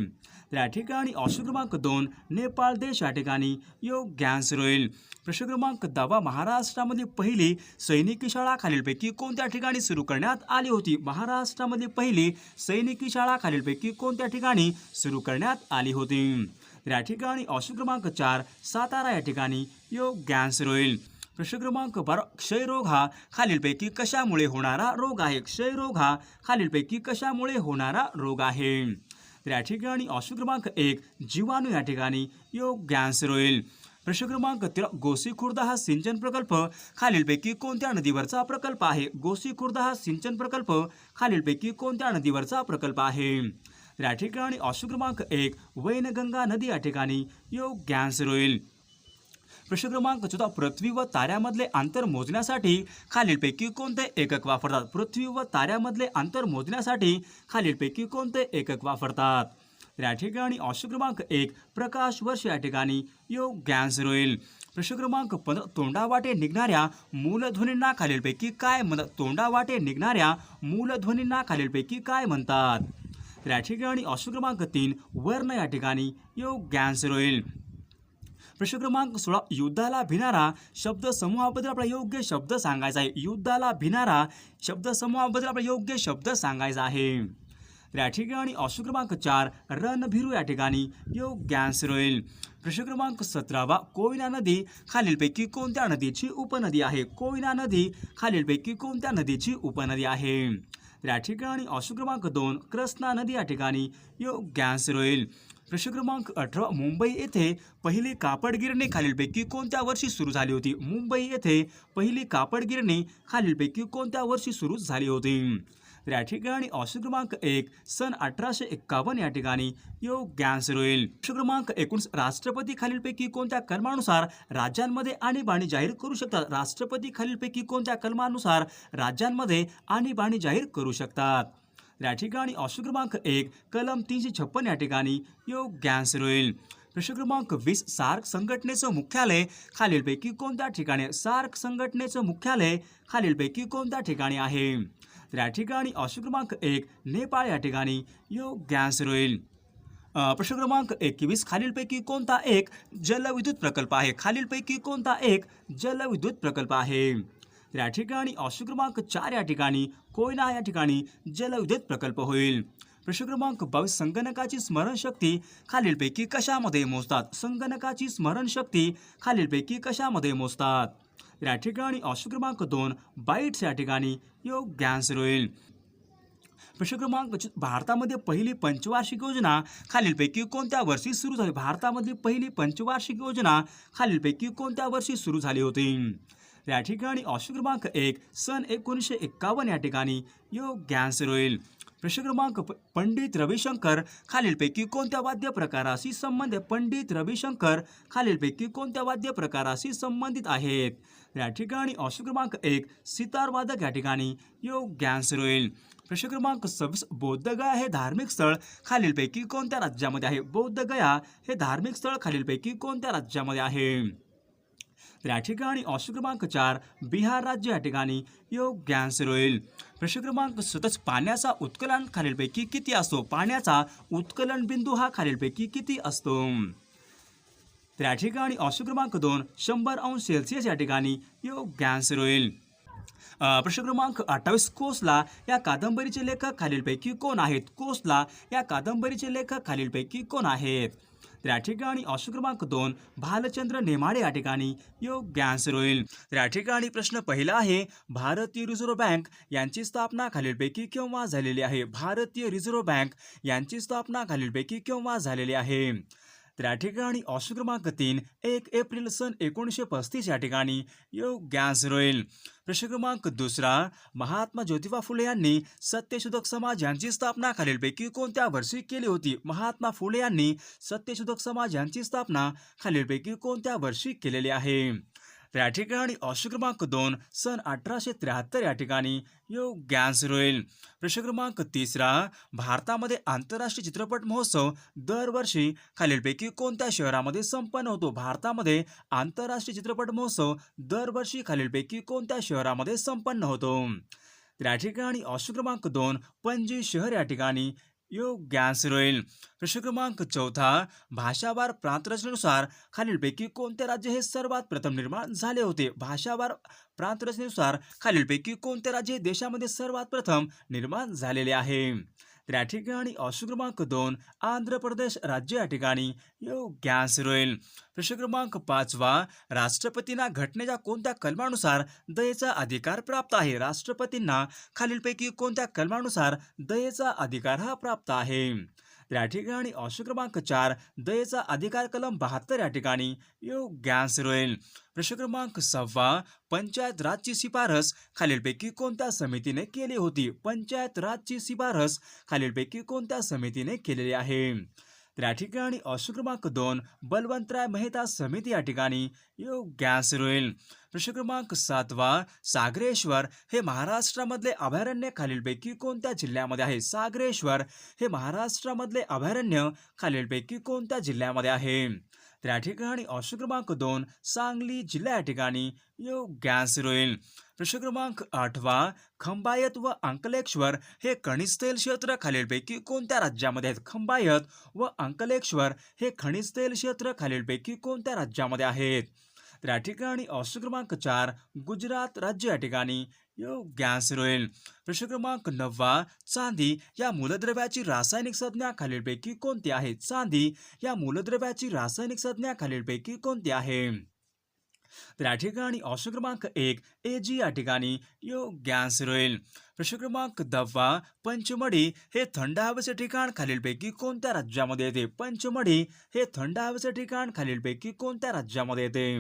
तर या ठिकाणी ऑप्शन क्रमांक 2 नेपाळ देश या ठिकाणी योग्य आन्सर होईल. प्रश्न क्रमांक 10 महाराष्ट्रामध्ये पहिली सैनिकी शाळा खालीलपैकी कोणत्या ठिकाणी सुरू करण्यात आली होती? महाराष्ट्रामध्ये पहिली सैनिकी शाळा खालीलपैकी कोणत्या ठिकाणी सुरू करण्यात आली होती? तर या ठिकाणी ऑप्शन क्रमांक 4 सातारा या ठिकाणी योग्य आन्सर होईल. प्रश्न क्रमांक 12 क्षयरोग हा खालीलपैकी कशामुळे होणारा रोग आहे? क्षयरोग हा खालीलपैकी कशामुळे होणारा रोग आहे? तर या ठिकाणी ऑप्शन क्रमांक 1 जीवाणू या ठिकाणी योग्य आन्सर होईल. प्रश्न क्रमांक 13 गोसीखुर्द हा सिंचन प्रकल्प खालीलपैकी कोणत्या नदीवरचा प्रकल्प आहे? गोसीखुर्द हा सिंचन प्रकल्प खालीलपैकी कोणत्या नदीवरचा प्रकल्प आहे? तर या ठिकाणी ऑप्शन क्रमांक 1 वैनगंगा नदी या ठिकाणी योग्य आन्सर होईल. प्रश्न क्रमांक 14 पृथ्वी व ताऱ्यामधले अंतर मोजण्यासाठी खालीलपैकी कोणते एकक वापरतात? पृथ्वी व ताऱ्यामधले अंतर मोजण्यासाठी खालीलपैकी कोणते एकक वापरतात? तर या ठिकाणी ऑप्शन क्रमांक 1 प्रकाश वर्ष या ठिकाणी योग्य आन्सर होईल. प्रश्न क्रमांक 15 तोंडावाटे निघणाऱ्या मूलध्वनींना खालीलपैकी काय म्हणतात? तोंडावाटे निघणाऱ्या मूलध्वनींना खालीलपैकी काय म्हणतात? तर या ठिकाणी ऑप्शन क्रमांक 3 वर्ण या ठिकाणी योग्य आन्सर होईल. प्रश्न क्रमांक 16 युद्धाला भिणारा शब्द समूहाबद्दल आपला योग्य शब्द सांगायचा आहे. युद्धाला भिणारा शब्द समूहाबद्दल आपला योग्य शब्द सांगायचा आहे. तर या ठिकाणी ऑप्शन क्रमांक 4 रणभिरू या ठिकाणी योग्य आन्सर होईल. प्रश्न क्रमांक 17 कोयना नदी खालीलपैकी कोणत्या नदीची उपनदी आहे? कोयना नदी खालीलपैकी कोणत्या नदीची उपनदी आहे? तर या ठिकाणी ऑप्शन क्रमांक 2 कृष्णा नदी या ठिकाणी योग्य आन्सर होईल. प्रश्न क्रमांक 18 मुंबई येथे पहिली कापड गिरणी खालीलपैकी कोणत्या वर्षी सुरू झाली होती? मुंबई येथे पहिली कापड गिरणी खालीलपैकी कोणत्या वर्षी सुरू झाली होती? तर या ठिकाणी ऑप्शन क्रमांक 1 सन 1851 या ठिकाणी योग्य आन्सर होईल. प्रश्न क्रमांक 19 राष्ट्रपती खालीलपैकी कोणत्या कलमानुसार राज्यांमध्ये आणीबाणी जाहीर करू शकतात? राष्ट्रपती खालीलपैकी कोणत्या कलमानुसार राज्यांमध्ये आणीबाणी जाहीर करू शकतात? या ठिकाणी ऑप्शन क्रमांक 1 कलम 356 या ठिकाणी योग्य आन्सर होईल. प्रश्न क्रमांक 20 सार्क संघटनेचं मुख्यालय खालीलपैकी कोणत्या ठिकाणी आहे? सार्क संघटनेचं मुख्यालय खालीलपैकी कोणत्या ठिकाणी आहे? तर या ठिकाणी ऑप्शन क्रमांक 1 नेपाळ या ठिकाणी योग्य आन्सर होईल. प्रश्न क्रमांक 21 खालीलपैकी कोणता एक जलविद्युत प्रकल्प आहे? खालीलपैकी कोणता एक जलविद्युत प्रकल्प आहे? तर या ठिकाणी ऑप्शन क्रमांक 4 या ठिकाणी कोयना या ठिकाणी जलविद्युत प्रकल्प होईल. प्रश्न क्रमांक 22 संगणकाची स्मरणशक्ती खालीलपैकी कशामध्ये मोजतात? संगणकाची स्मरणशक्ती खालीलपैकी कशामध्ये मोजतात? तर या ठिकाणी ऑप्शन क्रमांक 2 बाईट्स या ठिकाणी योग्य आन्सर होईल. प्रश्न क्रमांक भारतामध्ये पहिली पंचवार्षिक योजना खालीलपैकी कोणत्या वर्षी सुरू झाली? भारतामधली पहिली पंचवार्षिक योजना खालीलपैकी कोणत्या वर्षी सुरू झाली होती? या ठिकाणी ऑप्शन क्रमांक 1 सन 1951 या ठिकाणी योग्य आन्सर होईल. प्रश्न क्रमांक पंडित रविशंकर खालीलपैकी कोणत्या वाद्य प्रकाराशी संबंधित? पंडित रविशंकर खालीलपैकी कोणत्या वाद्य प्रकाराशी संबंधित आहेत? या ठिकाणी ऑप्शन क्रमांक 1 सितार वादक या ठिकाणी योग्य आन्सर होईल. प्रश्न क्रमांक 26 बौद्धगया हे धार्मिक स्थळ खालीलपैकी कोणत्या राज्यामध्ये आहे? बौद्धगया हे धार्मिक स्थळ खालीलपैकी कोणत्या राज्यामध्ये आहे? तर या ठिकाणी ऑप्शन क्रमांक 4 बिहार राज्य या ठिकाणी योग्य आन्सर होईल. प्रश्न क्रमांक 27 पाण्याचा उत्कलन खालीलपैकी किती असतो? पाण्याचा उत्कलन बिंदू हा खालीलपैकी किती असतो? तर या ठिकाणी ऑप्शन क्रमांक 2 100°C या ठिकाणी योग्य आन्सर होईल. प्रश्न क्रमांक 28 कोसला या कादंबरीचे लेखक खालीलपैकी कोण आहेत? कोसला या कादंबरीचे लेखक खालीलपैकी कोण आहेत? तर या ठिकाणी ऑप्शन क्रमांक 2 भालचंद्र नेमाडे या ठिकाणी योग्य आन्सर होईल. तर या ठिकाणी प्रश्न पहिला आहे, भारतीय रिझर्व्ह बँक यांची स्थापना खालीलपैकी केव्हा झालेली आहे? भारतीय रिझर्व्ह बँक यांची स्थापना खालीलपैकी केव्हा झालेली आहे? तर या ठिकाणी ऑप्शन क्रमांक 3 1 एप्रिल सन 1935 या ठिकाणी योग्य आन्सर होईल. प्रश्न क्रमांक दुसरा, महात्मा ज्योतिबा फुले यांनी सत्यशोधक समाज यांची स्थापना खालीलपैकी कोणत्या वर्षी केली होती? महात्मा फुले यांनी सत्यशोधक समाज यांची स्थापना खालीलपैकी कोणत्या वर्षी केलेली आहे? तर या ठिकाणी ऑप्शन क्रमांक 2 सन 1873 या ठिकाणी योग्य आन्सर होईल. प्रश्न क्रमांक तिसरा, भारतामध्ये आंतरराष्ट्रीय चित्रपट महोत्सव दरवर्षी खालीलपैकी कोणत्या शहरामध्ये संपन्न होतो? भारतामध्ये आंतरराष्ट्रीय चित्रपट महोत्सव दरवर्षी खालीलपैकी कोणत्या शहरामध्ये संपन्न होतो? तर या ठिकाणी ऑप्शन क्रमांक 2 पणजी शहर या ठिकाणी योग्य आन्सर होईल. प्रश्न क्रमांक चौथा, भाषावार प्रांतरचनेनुसार खालीलपैकी कोणते राज्य हे सर्वात प्रथम निर्माण झाले होते? भाषावार प्रांतरचनेनुसार खालीलपैकी कोणते राज्य हे देशामध्ये सर्वात प्रथम निर्माण झालेले आहे? तर या ठिकाणी ऑप्शन क्रमांक 2 आंध्र प्रदेश राज्य या ठिकाणी योग्य आन्सर होईल. प्रश्न क्रमांक 5, राष्ट्रपतींना घटनेच्या कोणत्या कलमानुसार दयेचा अधिकार प्राप्त आहे? राष्ट्रपतींना खालीलपैकी कोणत्या कलमानुसार दयेचा अधिकार हा प्राप्त आहे? तर या ठिकाणी ऑप्शन क्रमांक 4 दयेचा अधिकार कलम 72 या ठिकाणी योग्य आन्सर होईल. प्रश्न क्रमांक 6, पंचायत राजची शिफारस खालीलपैकी कोणत्या समितीने केली होती? पंचायत राजची शिफारस खालीलपैकी कोणत्या समितीने केलेली आहे? तर या ठिकाणी ऑप्शन क्रमांक 2 बलवंतराय मेहता समिती या ठिकाणी योग्य आन्सर होईल. प्रश्न क्रमांक 7, सागरेश्वर हे महाराष्ट्रामधले अभयारण्य खालीलपैकी कोणत्या जिल्ह्यामध्ये आहे? सागरेश्वर हे महाराष्ट्रामधले अभयारण्य खालीलपैकी कोणत्या जिल्ह्यामध्ये आहे? तर या ठिकाणी ऑप्शन क्रमांक 2 सांगली जिल्हा या ठिकाणी योग्य आन्सर होईल. प्रश्न क्रमांक 8, खंबायत व अंकलेश्वर हे खनिज तेल क्षेत्र खालीलपैकी कोणत्या राज्यामध्ये आहेत? खंबायत व अंकलेश्वर हे खनिज तेल क्षेत्र खालीलपैकी कोणत्या राज्यामध्ये आहेत? तर या ठिकाणी ऑप्शन क्रमांक 4 गुजरात राज्य या ठिकाणी योग्य आन्सर होईल. प्रश्न क्रमांक 9, चांदी या मूलद्रव्याची रासायनिक संज्ञा खालीलपैकी कोणती आहे? चांदी या मूलद्रव्याची रासायनिक संज्ञा खालीलपैकी कोणती आहे? तर या ठिकाणी ऑप्शन क्रमांक 1 Ag या ठिकाणी योग्य आन्सर होईल. प्रश्न क्रमांक 10, पंचमढी हे थंड हवेचे ठिकाण खालीलपैकी कोणत्या राज्यामध्ये येते? पंचमढी हे थंड हवेचे ठिकाण खालीलपैकी कोणत्या राज्यामध्ये येते?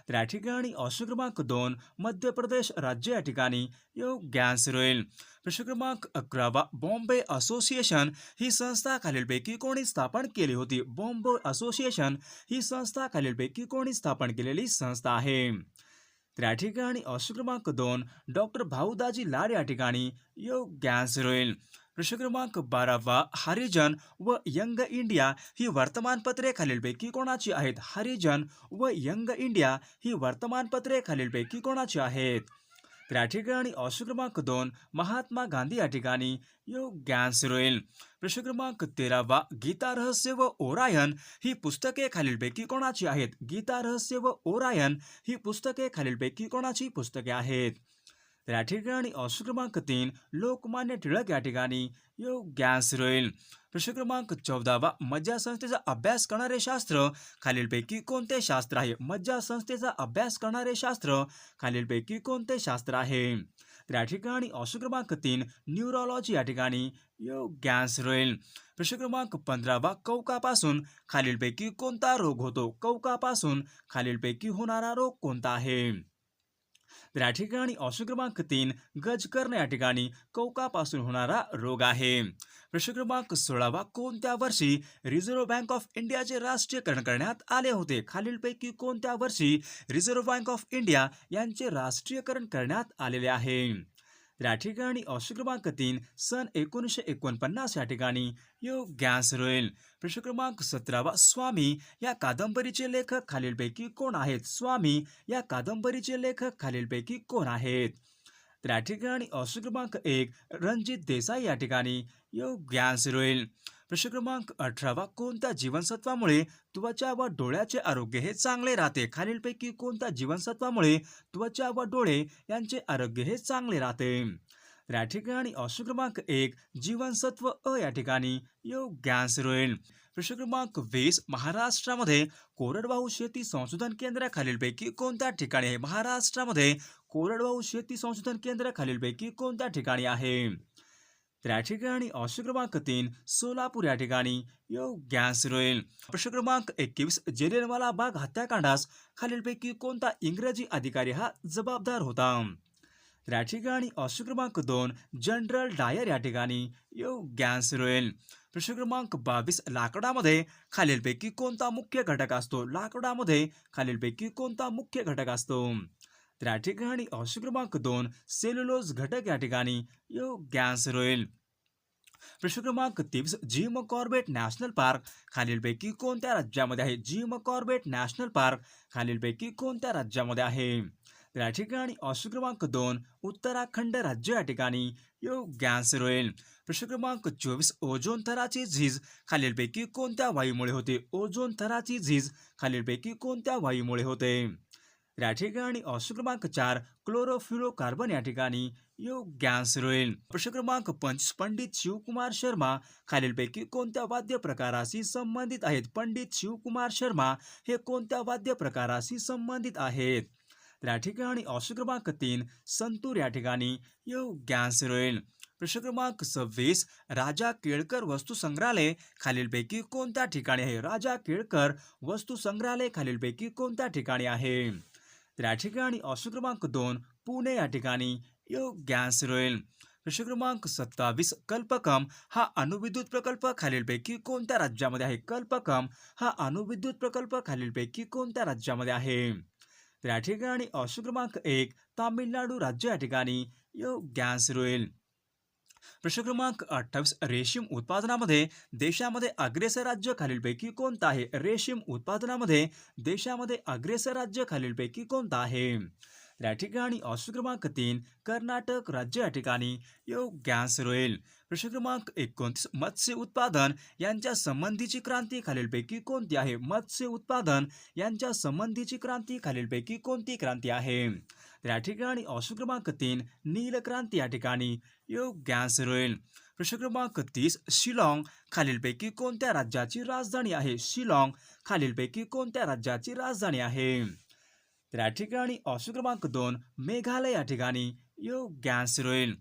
तर या ठिकाणी ऑप्शन क्रमांक 2 मध्य प्रदेश राज्य या ठिकाणी योग्य आन्सर होईल. प्रश्न क्रमांक 11, बॉम्बे असोसिएशन ही संस्था खालीलपैकी कोणी स्थापन केली होती? बॉम्बे असोसिएशन ही संस्था खालीलपैकी कोणी स्थापन केलेली संस्था आहे? तर या ठिकाणी ऑप्शन क्रमांक 2 डॉक्टर भाऊदाजी लाड या ठिकाणी योग्य आन्सर होईल. प्रश्न क्रमांक 12, हरिजन व यंग इंडिया ही वर्तमानपत्रे खालीलपैकी कोणाची आहेत? हरिजन व यंग इंडिया ही वर्तमानपत्रे खालीलपैकी कोणाची आहेत? तर या ठिकाणी ऑप्शन क्रमांक 2 महात्मा गांधी या ठिकाणी योग्य आन्सर होईल. प्रश्न क्रमांक 13, गीता रहस्य व ओरायन ही पुस्तके खालीलपैकी कोणाची आहेत? गीता रहस्य व ओरायन ही पुस्तके खालीलपैकी कोणाची पुस्तके आहेत? तर या ठिकाणी ऑप्शन क्रमांक 3 लोकमान्य टिळक या ठिकाणी योग्य आन्सर होईल. प्रश्न क्रमांक 14, मज्जा संस्थेचा अभ्यास करणारे शास्त्र खालीलपैकी कोणते शास्त्र आहे? मज्जा संस्थेचा अभ्यास करणारे शास्त्र खालीलपैकी कोणते शास्त्र आहे? तर या ठिकाणी ऑप्शन क्रमांक 3 न्यूरोलॉजी या ठिकाणी योग्य आन्सर होईल. प्रश्न क्रमांक 15, कवकापासून खालीलपैकी कोणता रोग होतो? कवकापासून खालीलपैकी होणारा रोग कोणता आहे? तर या ठिकाणी ऑप्शन क्रमांक 3 गजकर्ण या ठिकाणी कवकापासून होणारा रोग आहे. प्रश्न क्रमांक 16, कोणत्या वर्षी रिझर्व्ह बँक ऑफ इंडियाचे राष्ट्रीयकरण करण्यात आले होते? खालीलपैकी कोणत्या वर्षी रिझर्व्ह बँक ऑफ इंडिया यांचे राष्ट्रीयकरण करण्यात आलेले आहे? तर या ठिकाणी ऑप्शन क्रमांक 3 सन 1949 या ठिकाणी योग्य आन्सर होईल. प्रश्न क्रमांक 17, स्वामी या कादंबरीचे लेखक खालीलपैकी कोण आहेत? स्वामी या कादंबरीचे लेखक खालीलपैकी कोण आहेत? तर या ठिकाणी ऑप्शन क्रमांक 1 रणजित देसाई या ठिकाणी योग्य आन्सर होईल. प्रश्न क्रमांक 18, कोणत्या जीवनसत्वामुळे त्वचा व डोळ्याचे आरोग्य हे चांगले राहते? खालीलपैकी कोणत्या जीवनसत्वामुळे त्वचा व डोळे यांचे आरोग्य हे चांगले राहते? या ठिकाणी ऑप्शन क्रमांक 1 जीवनसत्व अ या ठिकाणी योग्य आन्सर होईल. प्रश्न क्रमांक 20 महाराष्ट्रामध्ये कोरडवाहू शेती संशोधन केंद्र खालीलपैकी कोणत्या ठिकाणी आहे? महाराष्ट्रामध्ये कोरडवाहू शेती संशोधन केंद्र खालीलपैकी कोणत्या ठिकाणी आहे? तर या ठिकाणी ऑप्शन क्रमांक 3 सोलापूर या ठिकाणी योग्य आन्सर होईल. प्रश्न क्रमांक 21 जलियांवाला बाग हत्याकांडास खालीलपैकी कोणता इंग्रजी अधिकारी हा जबाबदार होता? तर या ठिकाणी ऑप्शन क्रमांक 2 जनरल डायर या ठिकाणी योग्य आन्सर होईल. प्रश्न क्रमांक 22 लाकडामध्ये खालीलपैकी कोणता मुख्य घटक असतो? लाकडामध्ये खालीलपैकी कोणता मुख्य घटक असतो? तर या ठिकाणी ऑप्शन क्रमांक 2 सेल्युलोज घटक या ठिकाणी योग्य आन्सर होईल. प्रश्न क्रमांक 23 जिम कॉर्बेट नॅशनल पार्क खालीलपैकी कोणत्या राज्यामध्ये आहे? जिम कॉर्बेट नॅशनल पार्क खालीलपैकी कोणत्या राज्यामध्ये आहे? तर या ठिकाणी ऑप्शन क्रमांक 2 उत्तराखंड राज्य या ठिकाणी योग्य आन्सर होईल. प्रश्न क्रमांक 24 ओझोन थराची झीज खालीलपैकी कोणत्या वायूमुळे होते? ओझोन थराची झीज खालीलपैकी कोणत्या वायूमुळे होते? तर या ठिकाणी ऑप्शन क्रमांक 4 क्लोरोफ्लोरोकार्बन या ठिकाणी योग्य आन्सर होईल. प्रश्न क्रमांक 25 पंडित शिवकुमार शर्मा खालीलपैकी कोणत्या वाद्य प्रकाराशी संबंधित आहेत? पंडित शिवकुमार शर्मा हे कोणत्या वाद्य प्रकाराशी संबंधित आहेत? तर या ठिकाणी ऑप्शन क्रमांक 3 संतूर या ठिकाणी योग्य आन्सर होईल. प्रश्न क्रमांक 26 राजा केळकर वस्तू संग्रहालय खालीलपैकी कोणत्या ठिकाणी आहे? राजा केळकर वस्तू संग्रहालय खालीलपैकी कोणत्या ठिकाणी आहे? तर या ठिकाणी ऑप्शन क्रमांक 2 पुणे या ठिकाणी योग्य आन्सर होईल. प्रश्न क्रमांक 27 कल्पकम हा अणुविद्युत प्रकल्प खालीलपैकी कोणत्या राज्यामध्ये आहे? कल्पकम हा अणुविद्युत प्रकल्प खालीलपैकी कोणत्या राज्यामध्ये आहे? तर या ठिकाणी ऑप्शन क्रमांक 1 तामिळनाडू राज्य या ठिकाणी योग्य आन्सर होईल. प्रश्न क्रमांक 28 रेशीम उत्पादनामध्ये देशामध्ये अग्रेसर राज्य खालीलपैकी कोणतं आहे? रेशीम उत्पादनामध्ये देशामध्ये अग्रेसर राज्य खालीलपैकी कोणतं आहे? तर या ठिकाणी ऑप्शन क्रमांक 3 कर्नाटक राज्य या ठिकाणी योग्य आन्सर होईल. प्रश्न क्रमांक 29 मत्स्य उत्पादन यांच्या संबंधीची क्रांती खालीलपैकी कोणती आहे? मत्स्य उत्पादन यांच्या संबंधीची क्रांती खालीलपैकी कोणती क्रांती आहे? तर या ठिकाणी ऑप्शन क्रमांक 3 नील क्रांती या ठिकाणी योग्य आन्सर होईल. प्रश्न क्रमांक 30 शिलाँग खालीलपैकी कोणत्या राज्याची राजधानी आहे? शिलाँग खालीलपैकी कोणत्या राज्याची राजधानी आहे? तर या ठिकाणी ऑप्शन क्रमांक 2 मेघालय या ठिकाणी योग्य आन्सर होईल.